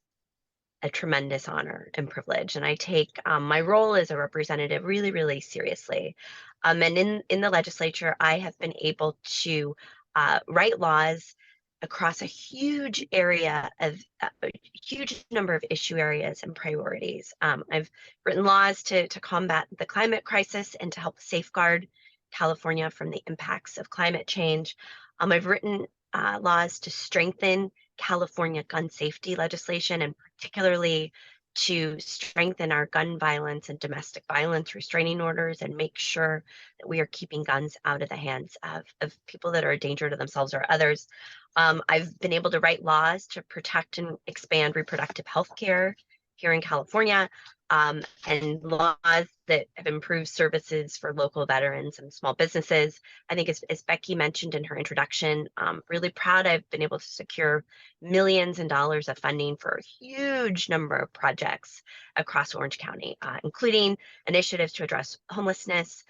a tremendous honor and privilege. And I take my role as a representative really, really seriously. And in the legislature, I have been able to write laws across a huge area of a huge number of issue areas and priorities. I've written laws to combat the climate crisis and to help safeguard California from the impacts of climate change. I've written laws to strengthen California gun safety legislation, and particularly to strengthen our gun violence and domestic violence restraining orders and make sure that we are keeping guns out of the hands of people that are a danger to themselves or others. I've been able to write laws to protect and expand reproductive health care here in California, and laws that have improved services for local veterans and small businesses. I think as Becky mentioned in her introduction, really proud I've been able to secure millions in dollars of funding for a huge number of projects across Orange County, including initiatives to address homelessness,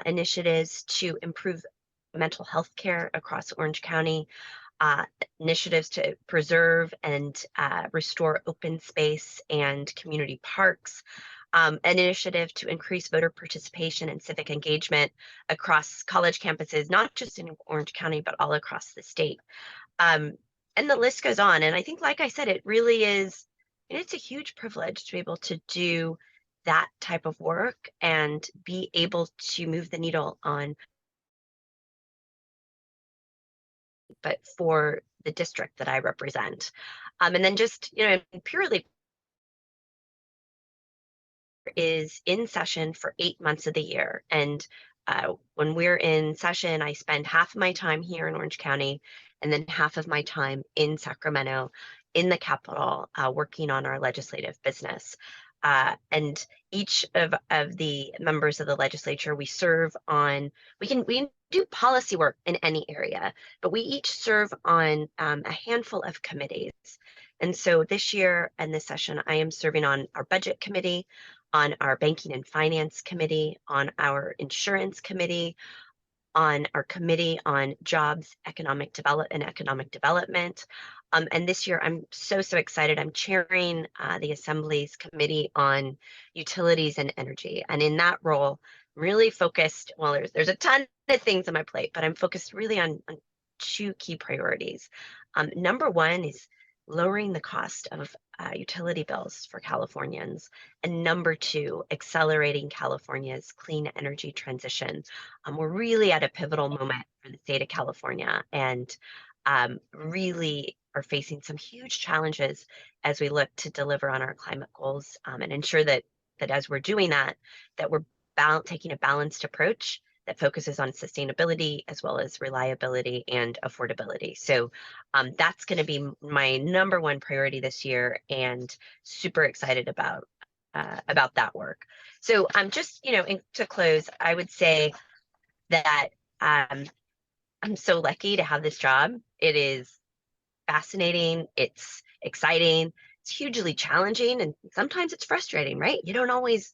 initiatives to improve mental health care across Orange County, initiatives to preserve and restore open space and community parks, an initiative to increase voter participation and civic engagement across college campuses, not just in Orange County, but all across the state. And the list goes on. And I think, like I said, it really is, it's a huge privilege to be able to do that type of work and be able to move the needle on, but for the district that I represent. And then just, purely is in session for 8 months of the year. And when we're in session, I spend half of my time here in Orange County and then half of my time in Sacramento, in the Capitol, working on our legislative business. And each of the members of the legislature, we serve on, we can do policy work in any area, but we each serve on a handful of committees. And so this year and this session, I am serving on our budget committee, on our banking and finance committee, on our insurance committee, on our committee on jobs, economic development. And this year, I'm so excited. I'm chairing the Assembly's Committee on Utilities and Energy. And in that role, really focused, well, there's a ton of things on my plate, but I'm focused really on 2 key priorities. Number one is lowering the cost of utility bills for Californians. And number 2, accelerating California's clean energy transition. We're really at a pivotal moment for the state of California, and really are facing some huge challenges as we look to deliver on our climate goals, and ensure that as we're doing that we're taking a balanced approach that focuses on sustainability as well as reliability and affordability. So that's going to be my number 1 priority this year, and super excited about that work. So just, to close, I would say that I'm so lucky to have this job. It is fascinating. It's exciting. It's hugely challenging, and sometimes it's frustrating, right? You don't always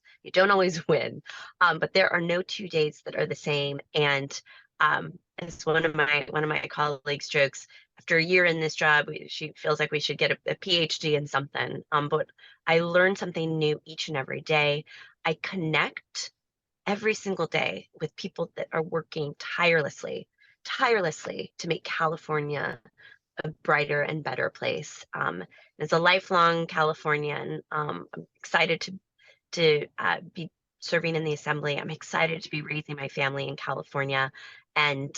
win, but there are no 2 days that are the same. And as one of my colleagues jokes, after a year in this job, she feels like we should get a PhD in something. But I learn something new each and every day. I connect every single day with people that are working tirelessly to make California a brighter and better place. As a lifelong Californian, I'm excited to be serving in the assembly. I'm excited to be raising my family in California, and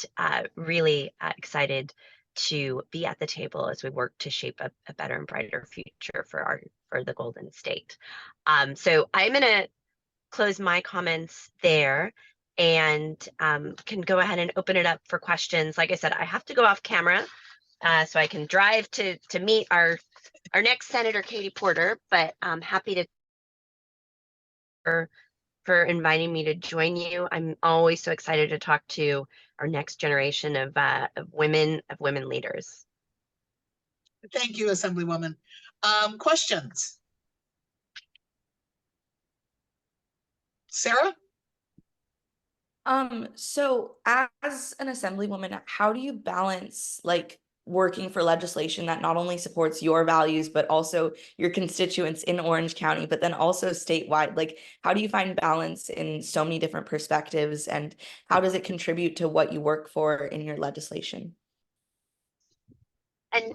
really excited to be at the table as we work to shape a better and brighter future for the Golden State. So I'm going to close my comments there, and can go ahead and open it up for questions. Like I said, I have to go off camera so I can drive to meet our next Senator, Katie Porter, but I'm happy to for inviting me to join you. I'm always so excited to talk to our next generation of women leaders. Thank you, Assemblywoman. Questions? Sarah? So as an assemblywoman, how do you balance like working for legislation that not only supports your values, but also your constituents in Orange County, but then also statewide? Like, how do you find balance in so many different perspectives, and how does it contribute to what you work for in your legislation? And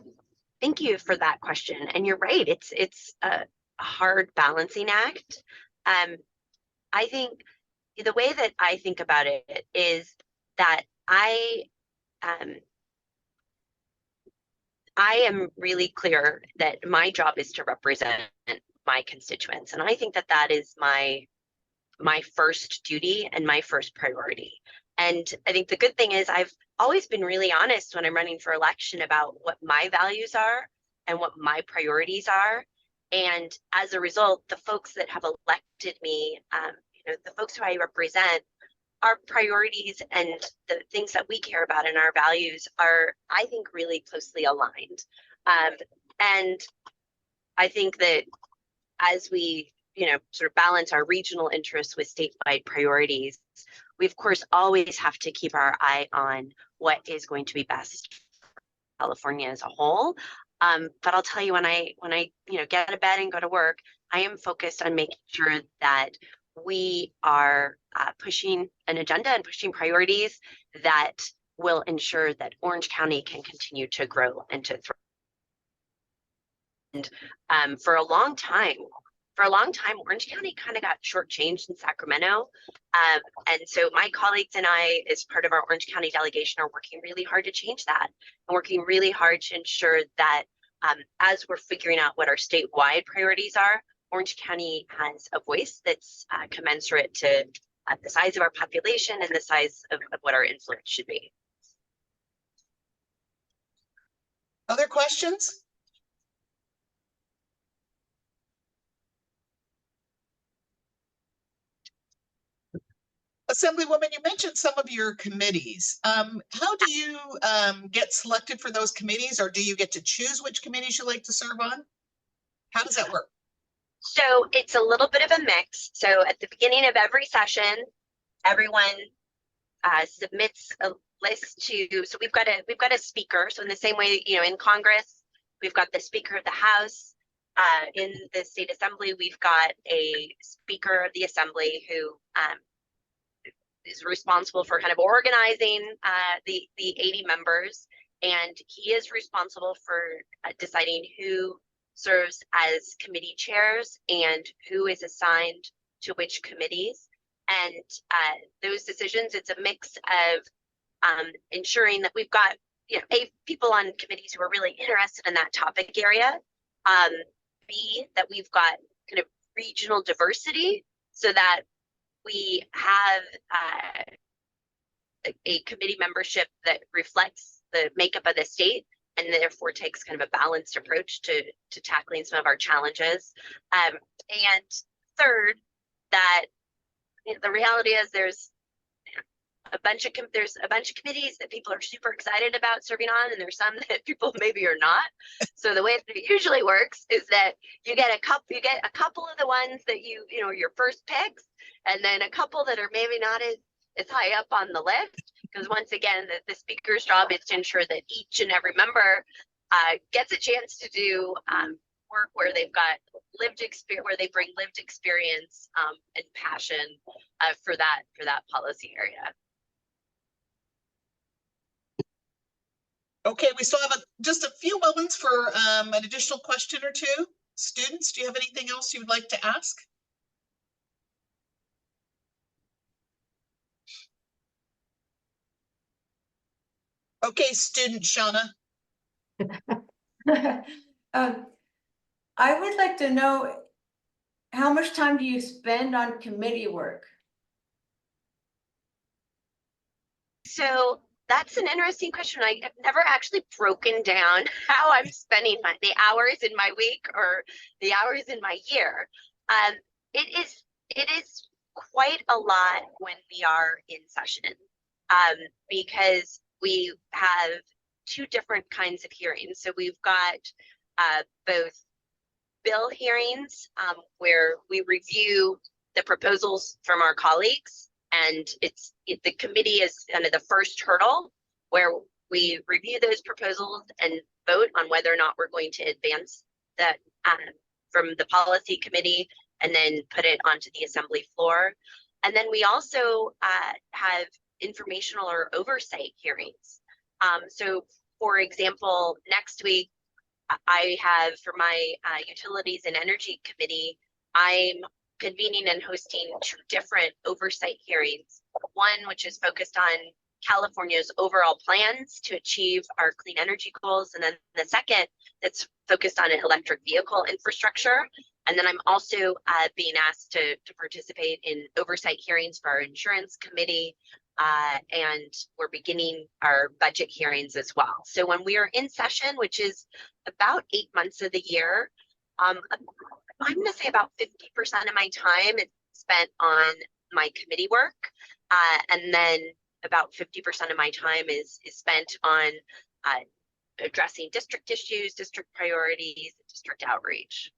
thank you for that question. And you're right, it's a hard balancing act. I think the way that I think about it is that I am really clear that my job is to represent my constituents. And I think that that is my first duty and my first priority. And I think the good thing is I've always been really honest when I'm running for election about what my values are and what my priorities are. And as a result, the folks that have elected me, the folks who I represent, our priorities and the things that we care about and our values are, I think, really closely aligned. And I think that as we, sort of balance our regional interests with statewide priorities, we of course always have to keep our eye on what is going to be best for California as a whole. But I'll tell you, when I get out of bed and go to work, I am focused on making sure that we are pushing an agenda and pushing priorities that will ensure that Orange County can continue to grow and to thrive. And for a long time, Orange County kind of got shortchanged in Sacramento. And so my colleagues and I, as part of our Orange County delegation, are working really hard to change that, and working really hard to ensure that as we're figuring out what our statewide priorities are, Orange County has a voice that's commensurate to the size of our population and the size of what our influence should be. Other questions? Assemblywoman, you mentioned some of your committees. How do you get selected for those committees, or do you get to choose which committees you like to serve on? How does that work? So it's a little bit of a mix. So at the beginning of every session, everyone submits a list to, so we've got a speaker. So in the same way, in Congress, we've got the Speaker of the House. In the State Assembly, we've got a Speaker of the Assembly who is responsible for kind of organizing the 80 members, and he is responsible for deciding who serves as committee chairs and who is assigned to which committees. And those decisions, it's a mix of ensuring that we've got people on committees who are really interested in that topic area. B, that we've got kind of regional diversity so that we have a committee membership that reflects the makeup of the state, and therefore takes kind of a balanced approach to tackling some of our challenges. And third, that the reality is there's a bunch of committees that people are super excited about serving on, and there's some that people maybe are not. So the way it usually works is that you get a couple of the ones that your first picks, and then a couple that are maybe not as is high up on the list, because once again, the speaker's job is to ensure that each and every member gets a chance to do work where they've got lived experience, where they bring lived experience and passion for that policy area. Okay, we still have just a few moments for an additional question or two. Students, do you have anything else you would like to ask? Okay, student Shauna. I would like to know, how much time do you spend on committee work? So that's an interesting question. I have never actually broken down how I'm spending the hours in my week or the hours in my year. It is quite a lot when we are in session, because we have two different kinds of hearings. So we've got both bill hearings where we review the proposals from our colleagues, and the committee is kind of the first hurdle where we review those proposals and vote on whether or not we're going to advance that from the policy committee and then put it onto the assembly floor. And then we also have informational or oversight hearings. So for example, next week, I have for my utilities and energy committee, I'm convening and hosting two different oversight hearings. One, which is focused on California's overall plans to achieve our clean energy goals. And then the second that's focused on electric vehicle infrastructure. And then I'm also being asked to participate in oversight hearings for our insurance committee. And we're beginning our budget hearings as well. So when we are in session, which is about 8 months of the year, I'm going to say about 50% of my time is spent on my committee work. And then about 50% of my time is spent on addressing district issues, district priorities, district outreach.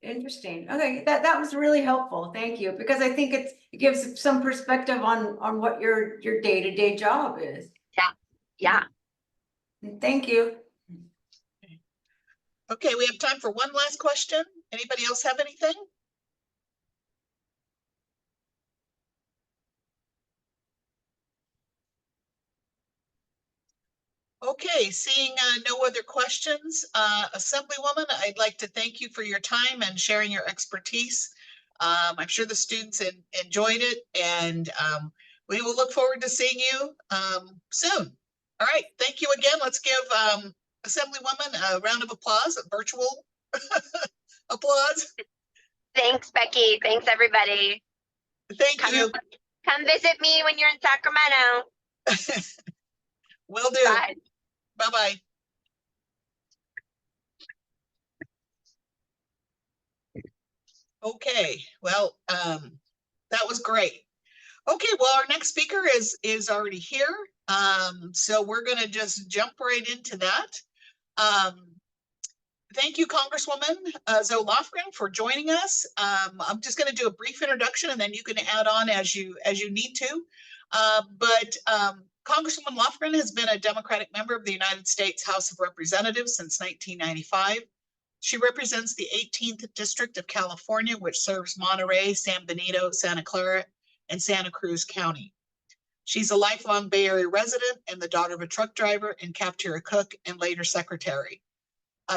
Interesting. Okay, that was really helpful. Thank you, because I think it gives some perspective on what your day-to-day job is. Yeah. Thank you. Okay, we have time for one last question. Anybody else have anything? Okay, seeing no other questions, Assemblywoman, I'd like to thank you for your time and sharing your expertise. I'm sure the students enjoyed it, and we will look forward to seeing you soon. All right, thank you again. Let's give Assemblywoman a round of applause, a virtual applause. Thanks, Becky. Thanks, everybody. Thank you. Come visit me when you're in Sacramento. Will do. Bye. Bye-bye. Okay, well, that was great. Okay, well, our next speaker is already here. So we're gonna just jump right into that. Thank you, Congresswoman Zoe Lofgren, for joining us. I'm just gonna do a brief introduction and then you can add on as you need to. Congresswoman Lofgren has been a Democratic member of the United States House of Representatives since 1995. She represents the 18th District of California, which serves Monterey, San Benito, Santa Clara, and Santa Cruz County. She's a lifelong Bay Area resident and the daughter of a truck driver and cafeteria cook and later secretary.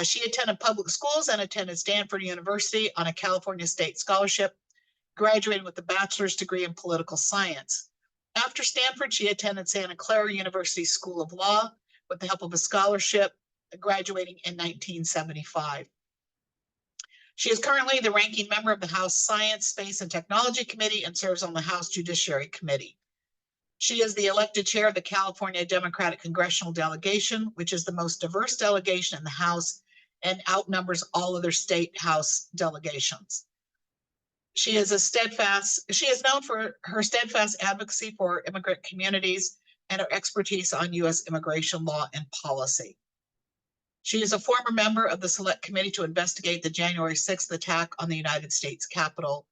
She attended public schools and attended Stanford University on a California State Scholarship, graduating with a bachelor's degree in political science. After Stanford, she attended Santa Clara University School of Law with the help of a scholarship, graduating in 1975. She is currently the ranking member of the House Science, Space, and Technology Committee and serves on the House Judiciary Committee. She is the elected chair of the California Democratic Congressional Delegation, which is the most diverse delegation in the House and outnumbers all other state House delegations. She is known for her steadfast advocacy for immigrant communities and her expertise on U.S. immigration law and policy. She is a former member of the Select Committee to investigate the January 6th attack on the United States Capitol.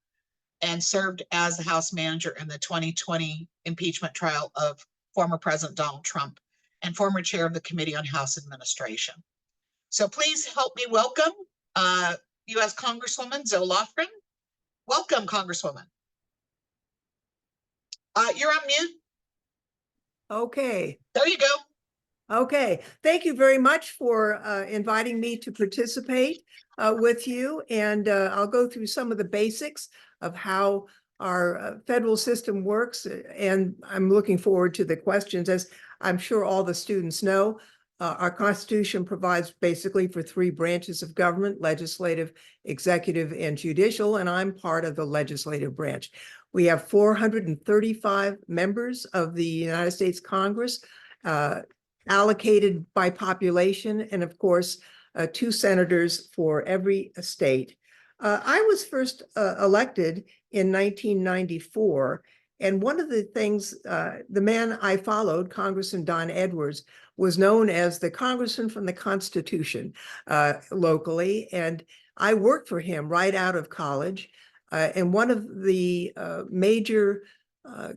and served as the House manager in the 2020 impeachment trial of former President Donald Trump and former chair of the Committee on House Administration. So please help me welcome U.S. Congresswoman Zoe Lofgren. Welcome, Congresswoman. You're on mute. Okay. There you go. Okay. Thank you very much for inviting me to participate with you. And I'll go through some of the basics of how our federal system works. And I'm looking forward to the questions. As I'm sure all the students know, our Constitution provides basically for 3 branches of government: legislative, executive, and judicial. And I'm part of the legislative branch. We have 435 members of the United States Congress, allocated by population, and of course, 2 senators for every state. I was first elected in 1994, and one of the things, the man I followed, Congressman Don Edwards, was known as the congressman from the Constitution locally, and I worked for him right out of college. And one of the major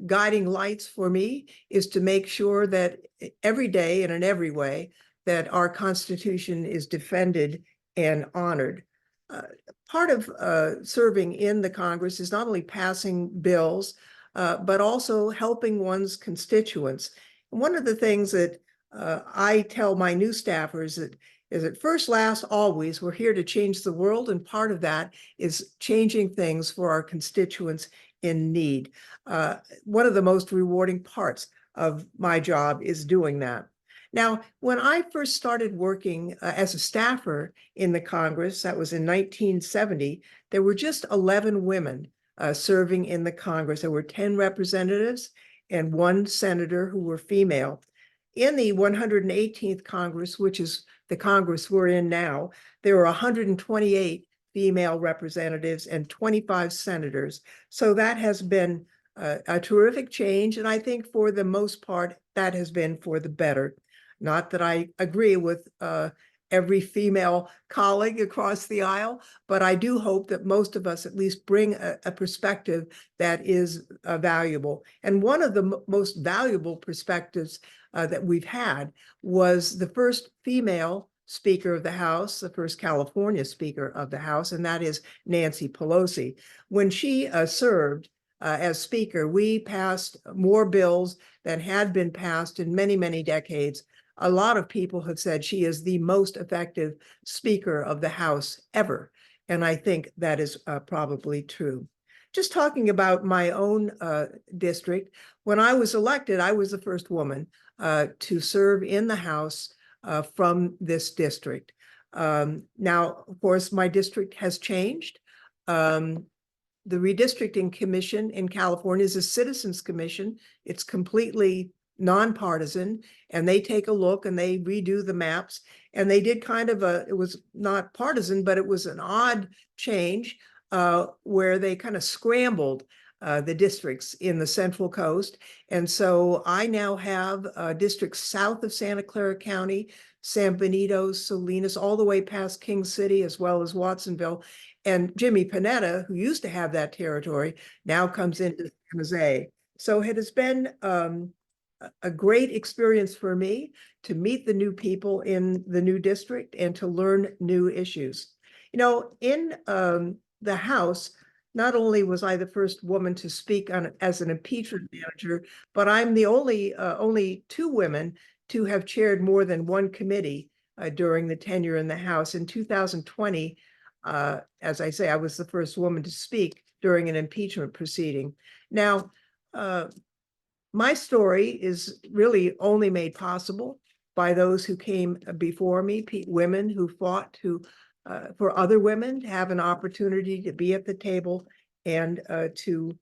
guiding lights for me is to make sure that every day and in every way that our Constitution is defended and honored. Part of serving in the Congress is not only passing bills, but also helping one's constituents. And one of the things that I tell my new staffers is that first, last, always, we're here to change the world. And part of that is changing things for our constituents in need. One of the most rewarding parts of my job is doing that. Now, when I first started working as a staffer in the Congress, that was in 1970, there were just 11 women serving in the Congress. There were 10 representatives and 1 senator who were female. In the 118th Congress, which is the Congress we're in now, there were 128 female representatives and 25 senators. So that has been a terrific change. And I think for the most part, that has been for the better. Not that I agree with every female colleague across the aisle, but I do hope that most of us at least bring a perspective that is valuable. And one of the most valuable perspectives that we've had was the first female Speaker of the House, the first California Speaker of the House, and that is Nancy Pelosi. When she served as Speaker, we passed more bills than had been passed in many, many decades. A lot of people have said she is the most effective Speaker of the House ever, and I think that is probably true. Just talking about my own district, when I was elected, I was the first woman to serve in the House from this district. Now, of course, my district has changed. The Redistricting Commission in California is a citizens commission. It's completely nonpartisan, and they take a look and they redo the maps. And they did kind of it was not partisan, but it was an odd change where they kind of scrambled the districts in the Central Coast. And so I now have districts south of Santa Clara County, San Benito, Salinas, all the way past King City, as well as Watsonville. And Jimmy Panetta, who used to have that territory, now comes into San Jose. So it has been a great experience for me to meet the new people in the new district and to learn new issues. You know, in the House, not only was I the first woman to speak on as an impeachment manager, but I'm the only 2 women to have chaired more than 1 committee during the tenure in the House. In 2020, as I say, I was the first woman to speak during an impeachment proceeding. Now, my story is really only made possible by those who came before me, women who fought for other women to have an opportunity to be at the table and to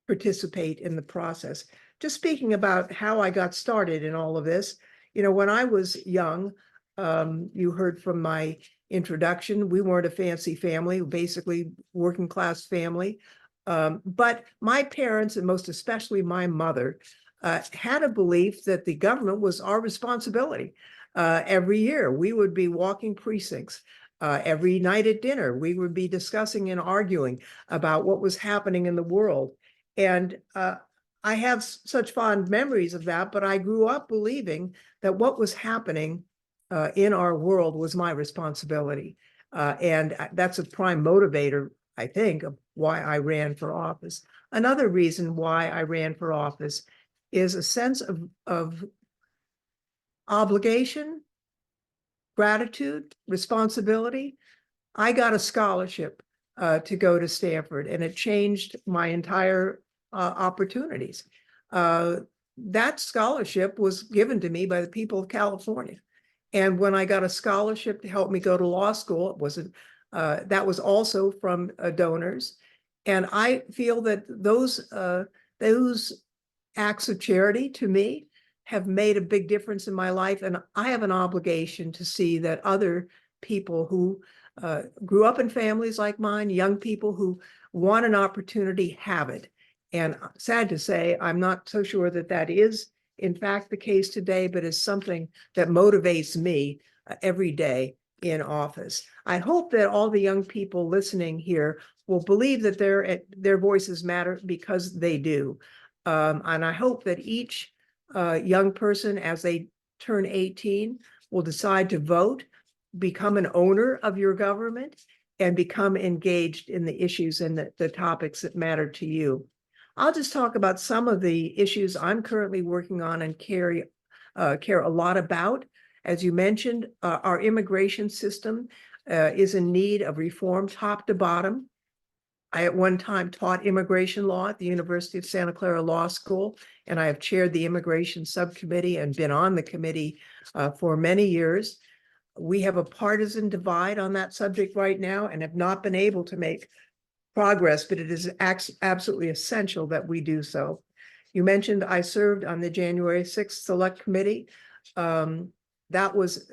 participate in the process. Just speaking about how I got started in all of this, you know, when I was young, you heard from my introduction, we weren't a fancy family, basically working class family. But my parents, and most especially my mother, had a belief that the government was our responsibility. Every year we would be walking precincts Every night at dinner, we would be discussing and arguing about what was happening in the world. And I have such fond memories of that, but I grew up believing that what was happening in our world was my responsibility. And that's a prime motivator, I think, of why I ran for office. Another reason why I ran for office is a sense of obligation, gratitude, responsibility. I got a scholarship to go to Stanford, and it changed my entire opportunities. That scholarship was given to me by the people of California. And when I got a scholarship to help me go to law school, it wasn't, that was also from donors. And I feel that those acts of charity to me have made a big difference in my life. And I have an obligation to see that other people who grew up in families like mine, young people who want an opportunity, have it. And sad to say, I'm not so sure that that is in fact the case today, but is something that motivates me every day in office. I hope that all the young people listening here will believe that their voices matter, because they do. And I hope that each young person, as they turn 18, will decide to vote, become an owner of your government, and become engaged in the issues and the topics that matter to you. I'll just talk about some of the issues I'm currently working on and care a lot about. As you mentioned, our immigration system is in need of reform top to bottom. I at one time taught immigration law at the University of Santa Clara Law School, and I have chaired the immigration subcommittee and been on the committee for many years. We have a partisan divide on that subject right now and have not been able to make progress, but it is absolutely essential that we do so. You mentioned I served on the January 6th Select Committee. That was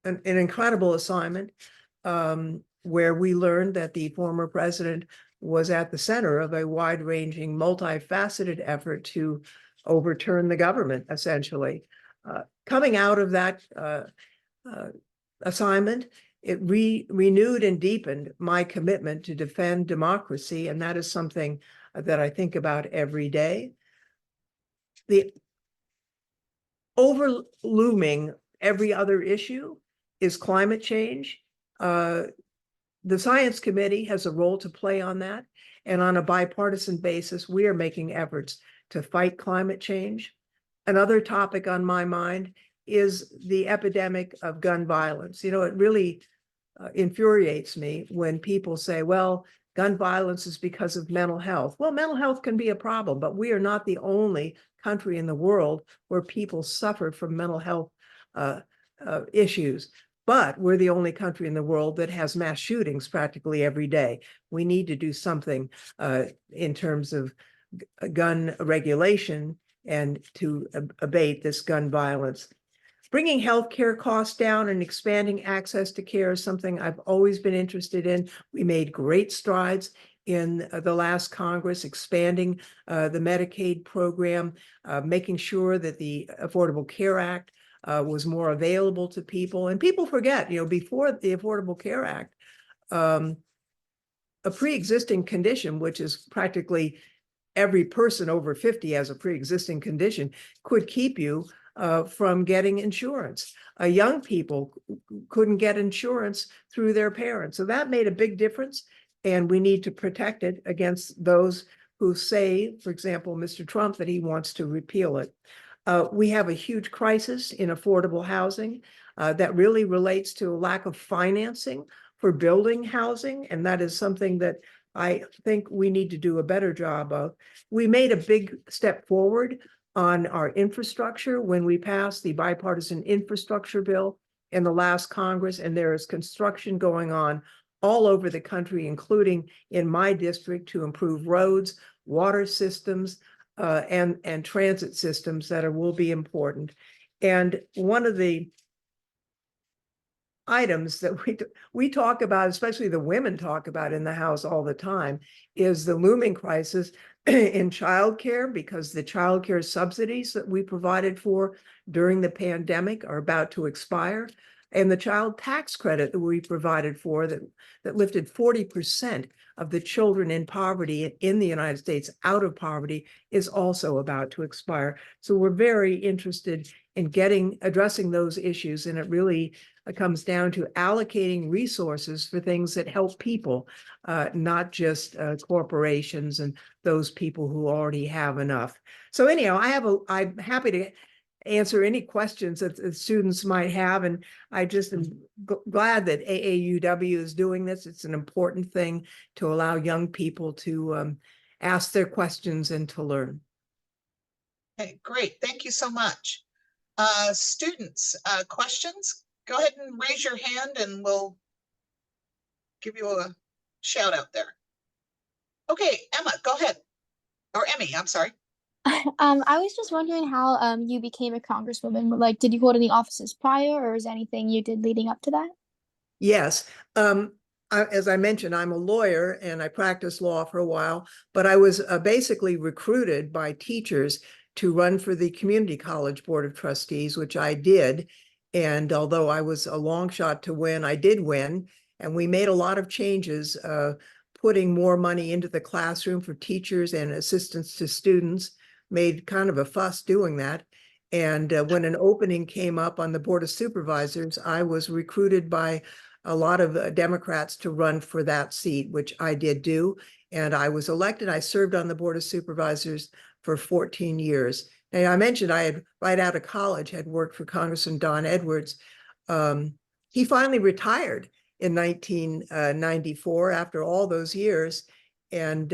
an incredible assignment where we learned that the former president was at the center of a wide-ranging, multifaceted effort to overturn the government, essentially. Coming out of that assignment, it renewed and deepened my commitment to defend democracy, and that is something that I think about every day. The overlooming every other issue is climate change. The Science Committee has a role to play on that, and on a bipartisan basis, we are making efforts to fight climate change. Another topic on my mind is the epidemic of gun violence. You know, it really infuriates me when people say, well, gun violence is because of mental health. Well, mental health can be a problem, but we are not the only country in the world where people suffer from mental health issues. But we're the only country in the world that has mass shootings practically every day. We need to do something in terms of gun regulation and to abate this gun violence. Bringing healthcare costs down and expanding access to care is something I've always been interested in. We made great strides in the last Congress, expanding the Medicaid program, making sure that the Affordable Care Act was more available to people. And people forget, you know, before the Affordable Care Act, a pre-existing condition, which is practically every person over 50 has a pre-existing condition, could keep you from getting insurance. Young people couldn't get insurance through their parents. So that made a big difference. And we need to protect it against those who say, for example, Mr. Trump, that he wants to repeal it. We have a huge crisis in affordable housing that really relates to a lack of financing for building housing. And that is something that I think we need to do a better job of. We made a big step forward on our infrastructure when we passed the bipartisan infrastructure bill in the last Congress, and there is construction going on all over the country, including in my district, to improve roads, water systems, and transit systems that will be important. And one of the items that we talk about, especially the women talk about in the House all the time, is the looming crisis in childcare, because the childcare subsidies that we provided for during the pandemic are about to expire. And the child tax credit that we provided for that lifted 40% of the children in poverty in the United States out of poverty is also about to expire. So we're very interested in addressing those issues. And it really comes down to allocating resources for things that help people, not just corporations and those people who already have enough. So anyhow, I'm happy to answer any questions that students might have. And I just am glad that AAUW is doing this. It's an important thing to allow young people to ask their questions and to learn. Okay, great. Thank you so much. Students, questions? Go ahead and raise your hand and we'll give you a shout out there. Okay, Emma, go ahead. Or Emmy, I'm sorry. I was just wondering how you became a congresswoman. Like, did you hold any offices prior, or is anything you did leading up to that? Yes. As I mentioned, I'm a lawyer and I practiced law for a while, but I was basically recruited by teachers to run for the Community College Board of Trustees, which I did. And although I was a long shot to win, I did win. And we made a lot of changes, putting more money into the classroom for teachers and assistants to students, made kind of a fuss doing that. And when an opening came up on the Board of Supervisors, I was recruited by a lot of Democrats to run for that seat, which I did do. And I was elected. I served on the Board of Supervisors for 14 years. And I mentioned I had, right out of college, had worked for Congressman Don Edwards. He finally retired in 1994 after all those years. And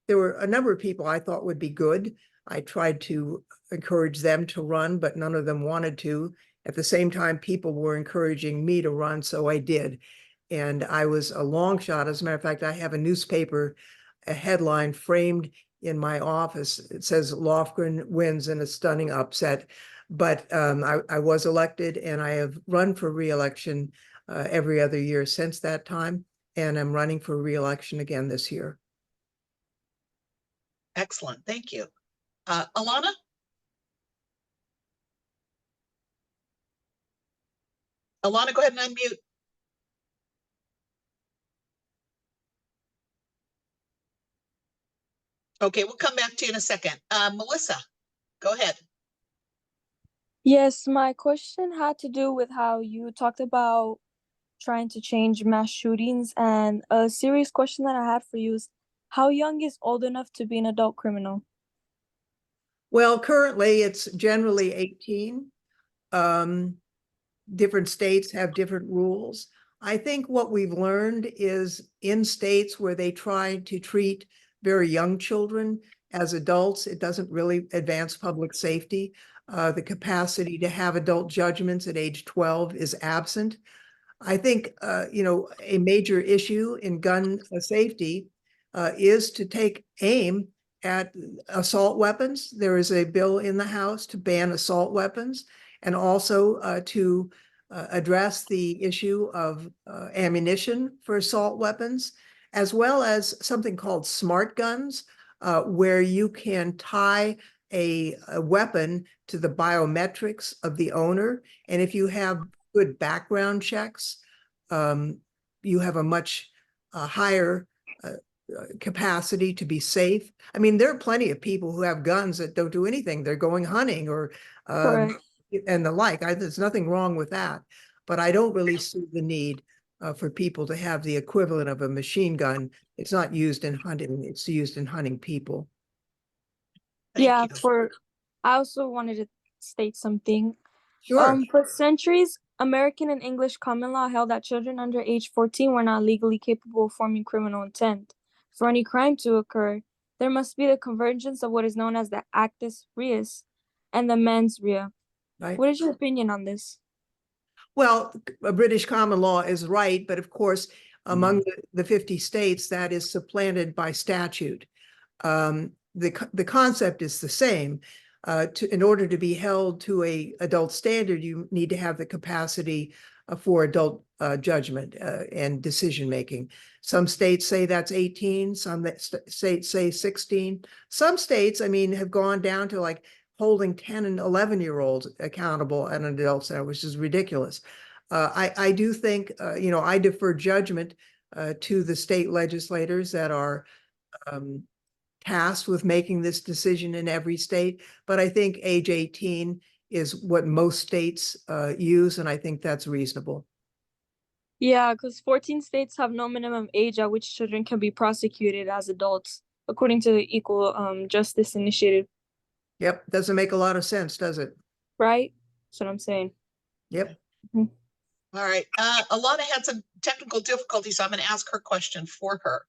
there were a number of people I thought would be good. I tried to encourage them to run, but none of them wanted to. At the same time, people were encouraging me to run, so I did. And I was a long shot. As a matter of fact, I have a newspaper, a headline framed in my office. It says Lofgren wins in a stunning upset. But I was elected, and I have run for re-election every other year since that time. And I'm running for re-election again this year. Excellent. Thank you. Alana? Alana, go ahead and unmute. Okay, we'll come back to you in a second. Melissa, go ahead. Yes, my question had to do with how you talked about trying to change mass shootings, and a serious question that I had for you is, how young is old enough to be an adult criminal? Well, currently it's generally 18. Different states have different rules. I think what we've learned is in states where they try to treat very young children as adults, it doesn't really advance public safety. The capacity to have adult judgments at age 12 is absent. I think, a major issue in gun safety is to take aim at assault weapons. There is a bill in the House to ban assault weapons, and also to address the issue of ammunition for assault weapons, as well as something called smart guns, where you can tie a weapon to the biometrics of the owner. And if you have good background checks, you have a much higher capacity to be safe. I mean, there are plenty of people who have guns that don't do anything. They're going hunting or and the like. There's nothing wrong with that, but I don't really see the need for people to have the equivalent of a machine gun. It's not used in hunting, it's used in hunting people. I also wanted to state something. Sure. For centuries, American and English common law held that children under age 14 were not legally capable of forming criminal intent. For any crime to occur, there must be the convergence of what is known as the actus reus and the mens rea. Right. What is your opinion on this? Well, British common law is right, but of course, among the 50 states, that is supplanted by statute. The concept is the same. In order to be held to an adult standard, you need to have the capacity for adult judgment and decision-making. Some states say that's 18, some states say 16. Some states, have gone down to like holding 10 and 11-year-olds accountable at an adult center, which is ridiculous. I do think, I defer judgment to the state legislators that are tasked with making this decision in every state. But I think age 18 is what most states use, and I think that's reasonable. Yeah, because 14 states have no minimum age at which children can be prosecuted as adults, according to the Equal Justice Initiative, Yep, doesn't make a lot of sense, does it? right? That's what I'm saying. Yep. All right, Alana had some technical difficulties, so I'm gonna ask her question for her.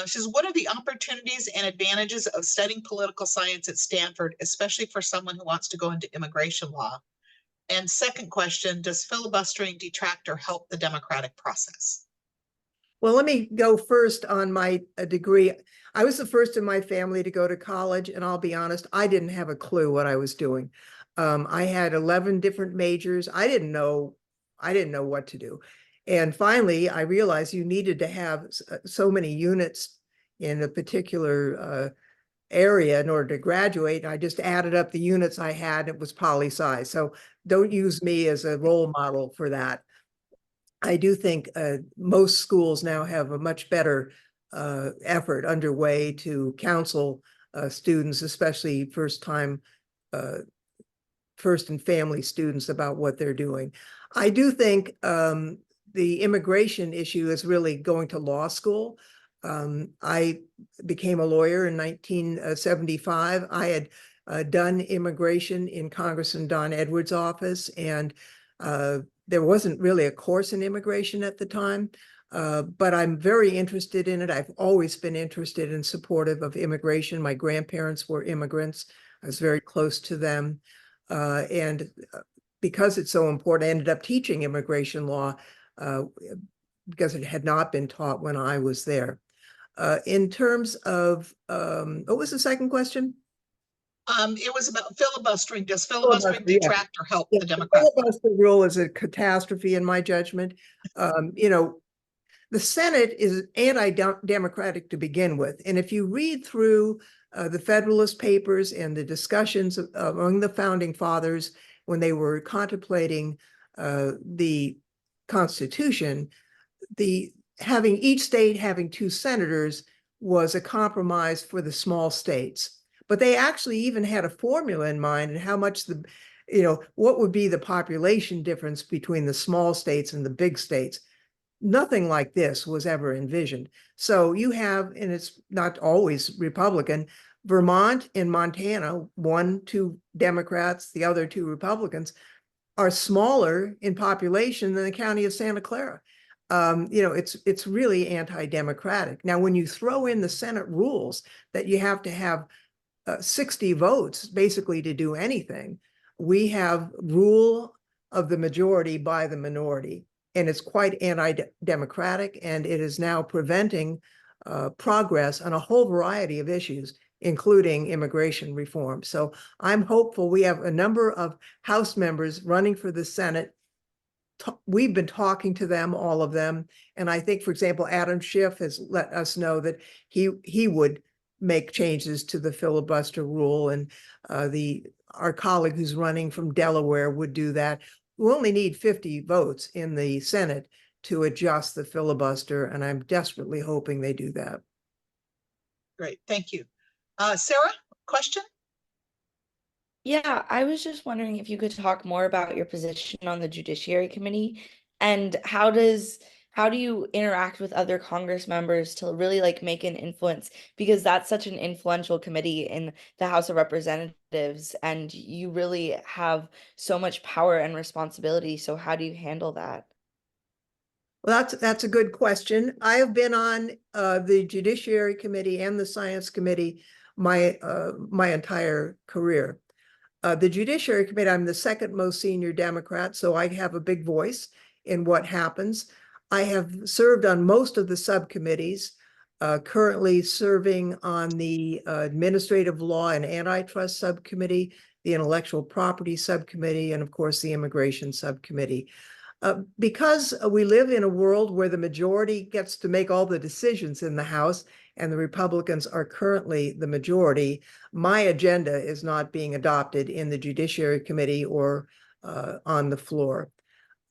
She says, what are the opportunities and advantages of studying political science at Stanford, especially for someone who wants to go into immigration law? And second question, does filibustering detract or help the democratic process? Well, let me go first on my degree. I was the first in my family to go to college, and I'll be honest, I didn't have a clue what I was doing. I had 11 different majors. I didn't know what to do. And finally, I realized you needed to have so many units in a particular area in order to graduate. I just added up the units I had. It was poli-sci. So don't use me as a role model for that. I do think most schools now have a much better effort underway to counsel students, especially first and family students, about what they're doing. I do think the immigration issue is really going to law school. I became a lawyer in 1975. I had done immigration in Congressman Don Edwards' office, and there wasn't really a course in immigration at the time, but I'm very interested in it. I've always been interested and supportive of immigration. My grandparents were immigrants. I was very close to them. And because it's so important, I ended up teaching immigration law because it had not been taught when I was there. In terms of, what was the second question? It was about filibustering. Does filibustering detract or help the Democrats? The filibuster rule is a catastrophe in my judgment. The Senate is anti-democratic to begin with. And if you read through the Federalist Papers and the discussions among the founding fathers when they were contemplating the Constitution, having each state having 2 senators was a compromise for the small states. But they actually even had a formula in mind and how much what would be the population difference between the small states and the big states. Nothing like this was ever envisioned. So you have, and it's not always Republican, Vermont and Montana, 2 Democrats, the other 2 Republicans, are smaller in population than the county of Santa Clara. It's really anti-democratic. Now, when you throw in the Senate rules that you have to have 60 votes basically to do anything, we have rule of the majority by the minority, and it's quite anti-democratic, and it is now preventing progress on a whole variety of issues, including immigration reform. So I'm hopeful. We have a number of House members running for the Senate. We've been talking to them, all of them, and I think, for example, Adam Schiff has let us know that he would make changes to the filibuster rule, and our colleague who's running from Delaware would do that. We only need 50 votes in the Senate to adjust the filibuster, and I'm desperately hoping they do that. Great, thank you. Sarah, question? Yeah, I was just wondering if you could talk more about your position on the Judiciary Committee, and how do you interact with other Congress members to really make an influence, because that's such an influential committee in the House of Representatives, and you really have so much power and responsibility. So how do you handle that? Well, that's a good question. I have been on the Judiciary Committee and the Science Committee my entire career. The Judiciary Committee, I'm the second most senior Democrat, so I have a big voice in what happens. I have served on most of the subcommittees, currently serving on the Administrative Law and Antitrust Subcommittee, the Intellectual Property Subcommittee, and of course, the Immigration Subcommittee. Because we live in a world where the majority gets to make all the decisions in the House and the Republicans are currently the majority, my agenda is not being adopted in the Judiciary Committee or on the floor.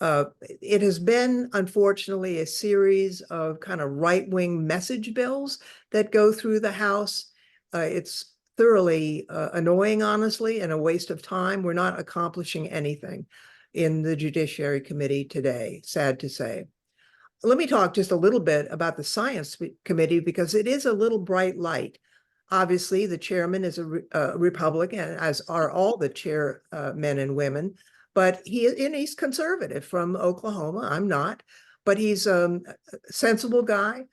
It has been, unfortunately, a series of kind of right-wing message bills that go through the House. It's thoroughly annoying, honestly, and a waste of time. We're not accomplishing anything in the Judiciary Committee today, sad to say. Let me talk just a little bit about the Science Committee because it is a little bright light. Obviously, the chairman is a Republican, as are all the chairmen and women, but he's conservative from Oklahoma. I'm not, but he's a sensible guy,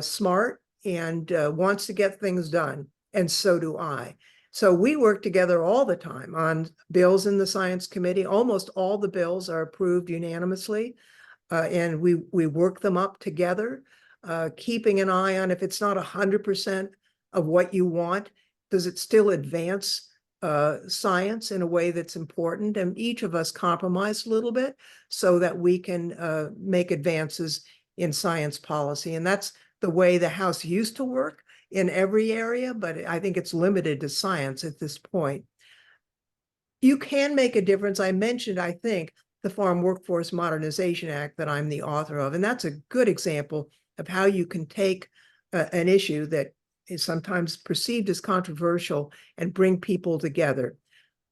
smart, and wants to get things done. And so do I. So we work together all the time on bills in the Science Committee. Almost all the bills are approved unanimously. And we work them up together, keeping an eye on if it's not 100% of what you want, does it still advance science in a way that's important? And each of us compromise a little bit so that we can make advances in science policy. And that's the way the House used to work in every area, but I think it's limited to science at this point. You can make a difference. I mentioned, I think, the Farm Workforce Modernization Act that I'm the author of, and that's a good example of how you can take an issue that is sometimes perceived as controversial and bring people together.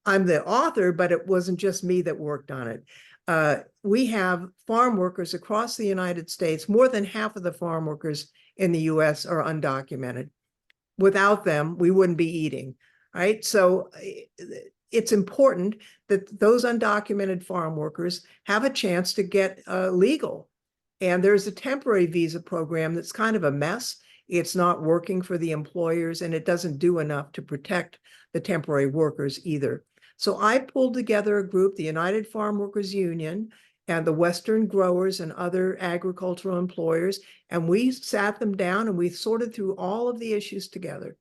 I'm the author, but it wasn't just me that worked on it. We have farm workers across the United States. More than half of the farm workers in the US are undocumented. Without them, we wouldn't be eating, right? So it's important that those undocumented farm workers have a chance to get legal. And there's a temporary visa program that's kind of a mess. It's not working for the employers, and it doesn't do enough to protect the temporary workers either. So I pulled together a group, the United Farm Workers Union and the Western growers and other agricultural employers, and we sat them down and we sorted through all of the issues together.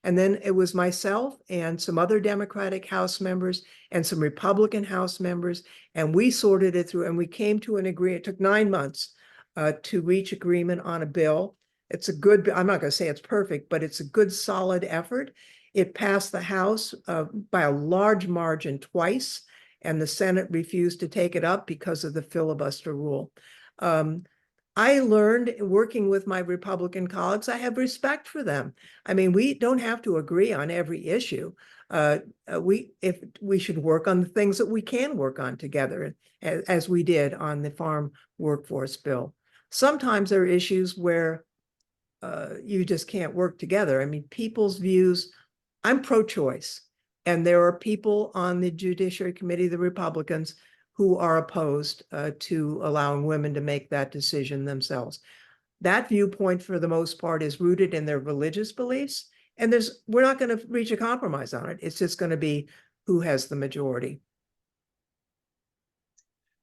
And then it was myself and some other Democratic House members and some Republican House members, and we sorted it through and we came to an agreement. It took 9 months to reach agreement on a bill. It's a good, I'm not going to say it's perfect, but it's a good, solid effort. It passed the House by a large margin twice, and the Senate refused to take it up because of the filibuster rule. I learned working with my Republican colleagues, I have respect for them. I mean, we don't have to agree on every issue. We should work on the things that we can work on together, as we did on the farm workforce bill. Sometimes there are issues where you just can't work together. I mean, people's views, I'm pro-choice, and there are people on the Judiciary Committee, the Republicans, who are opposed to allowing women to make that decision themselves. That viewpoint, for the most part, is rooted in their religious beliefs, and we're not going to reach a compromise on it. It's just going to be who has the majority.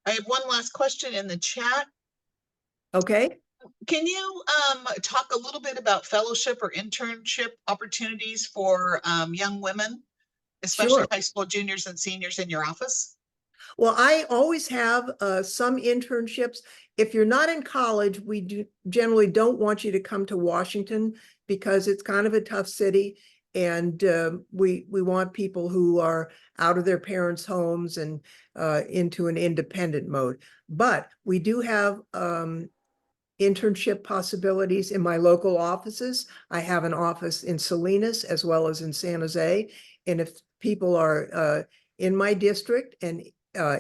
I have one last question in the chat. Okay. Can you talk a little bit about fellowship or internship opportunities for young women, especially Sure. high school juniors and seniors in your office? Well, I always have some internships. If you're not in college, we generally don't want you to come to Washington because it's kind of a tough city. And we want people who are out of their parents' homes and into an independent mode. But we do have internship possibilities in my local offices. I have an office in Salinas as well as in San Jose. And if people are in my district and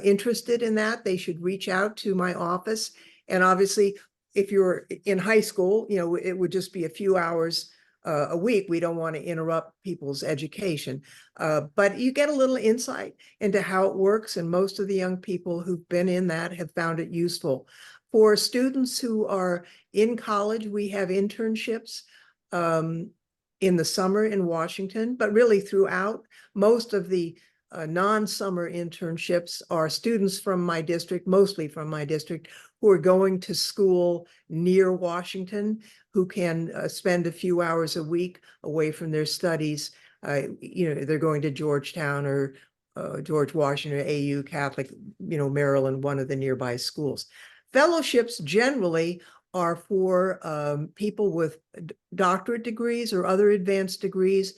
interested in that, they should reach out to my office. And obviously, if you're in high school, you know, it would just be a few hours a week. We don't want to interrupt people's education, but you get a little insight into how it works. And most of the young people who've been in that have found it useful. For students who are in college, we have internships in the summer in Washington, but really throughout. Most of the non-summer internships are students from my district, mostly from my district, who are going to school near Washington, who can spend a few hours a week away from their studies. You know, they're going to Georgetown or George Washington, or AU Catholic, you know, Maryland, one of the nearby schools. Fellowships generally are for people with doctorate degrees or other advanced degrees,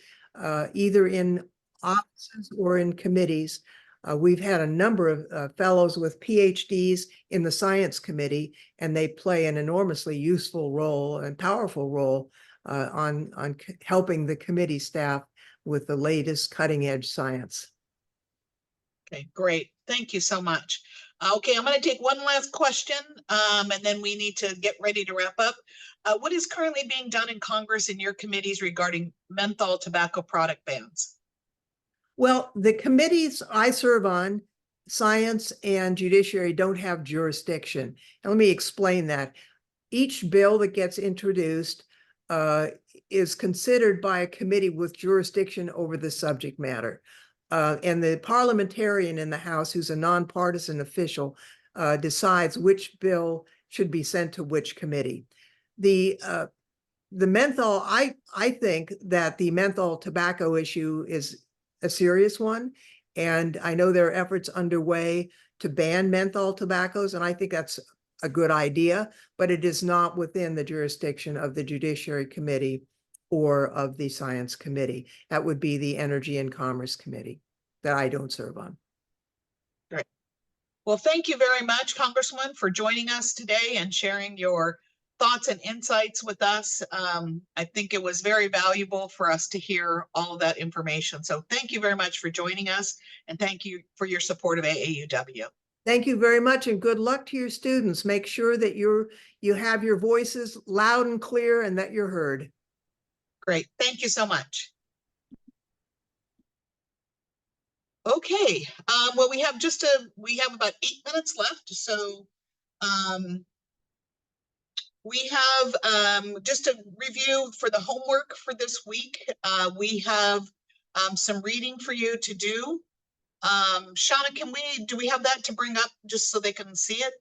either in offices or in committees. We've had a number of fellows with PhDs in the science committee, and they play an enormously useful role and powerful role on helping the committee staff with the latest cutting edge science. Okay, great. Thank you so much. Okay, I'm going to take one last question, and then we need to get ready to wrap up. What is currently being done in Congress in your committees regarding menthol tobacco product bans? Well, the committees I serve on, Science and Judiciary, don't have jurisdiction. And let me explain that. Each bill that gets introduced is considered by a committee with jurisdiction over the subject matter. And the parliamentarian in the House, who's a nonpartisan official, decides which bill should be sent to which committee. The menthol, I think that the menthol tobacco issue is a serious one. And I know there are efforts underway to ban menthol tobaccos, and I think that's a good idea, but it is not within the jurisdiction of the Judiciary Committee or of the Science Committee. That would be the Energy and Commerce Committee that I don't serve on. Great. Well, thank you very much, Congresswoman, for joining us today and sharing your thoughts and insights with us. I think it was very valuable for us to hear all of that information. So thank you very much for joining us, and thank you for your support of AAUW. Thank you very much, and good luck to your students. Make sure that you have your voices loud and clear and that you're heard. Great. Thank you so much. Okay. Well, we have about 8 minutes left. So we have just a review for the homework for this week. We have some reading for you to do. Shauna, do we have that to bring up just so they can see it?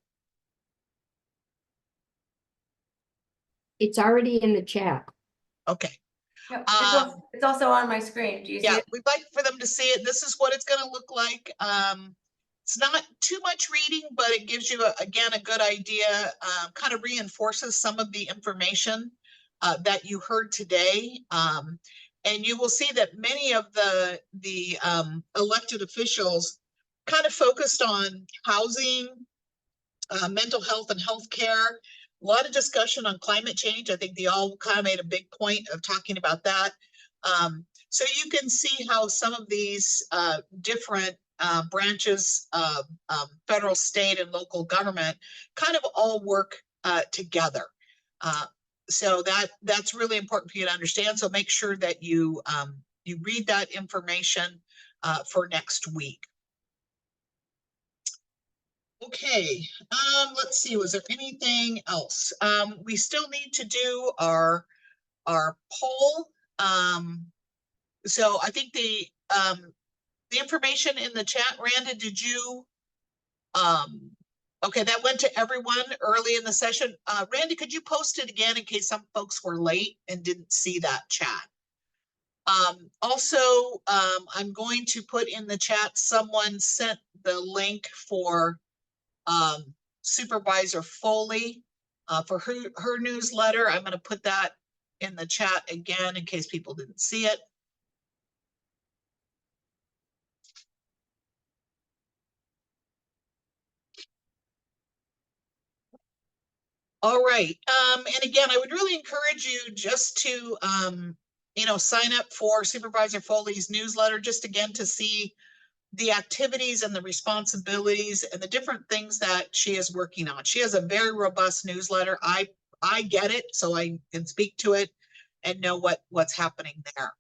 It's already in the chat. Okay. No, it's also on my screen. Do you see it? We'd like for them to see it. This is what it's going to look like. It's not too much reading, but it gives you, again, a good idea, kind of reinforces some of the information that you heard today. And you will see that many of the elected officials kind of focused on housing, mental health and healthcare, a lot of discussion on climate change. I think they all kind of made a big point of talking about that. So you can see how some of these different branches of federal, state, and local government kind of all work together. So that's really important for you to understand. So make sure that you read that information for next week. Okay, let's see, was there anything else? We still need to do our poll. So I think the information in the chat, Randa, did you, okay, that went to everyone early in the session. Randy, could you post it again in case some folks were late and didn't see that chat? Also, I'm going to put in the chat, someone sent the link for Supervisor Foley for her newsletter. I'm going to put that in the chat again in case people didn't see it. All right. And again, I would really encourage you just to, sign up for Supervisor Foley's newsletter, just again to see the activities and the responsibilities and the different things that she is working on. She has a very robust newsletter. I get it, so I can speak to it and know what's happening there.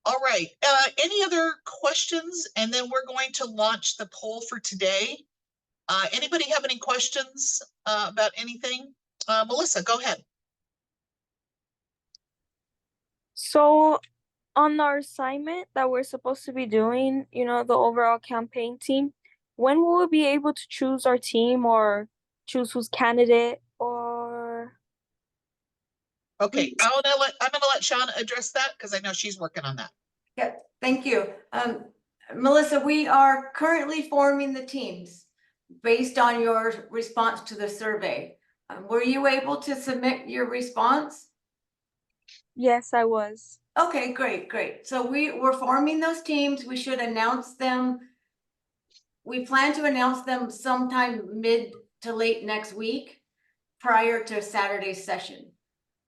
All right. Any other questions? And then we're going to launch the poll for today. Anybody have any questions about anything? Melissa, go ahead. So on our assignment that we're supposed to be doing, the overall campaign team, when will we be able to choose our team or choose who's candidate or? Okay, I'm gonna let Shauna address that because I know she's working on that. Yeah, thank you. Melissa, we are currently forming the teams based on your response to the survey. Were you able to submit your response? Yes, I was. Okay, great. So we're forming those teams. We should announce them we plan to announce them sometime mid to late next week prior to Saturday's session.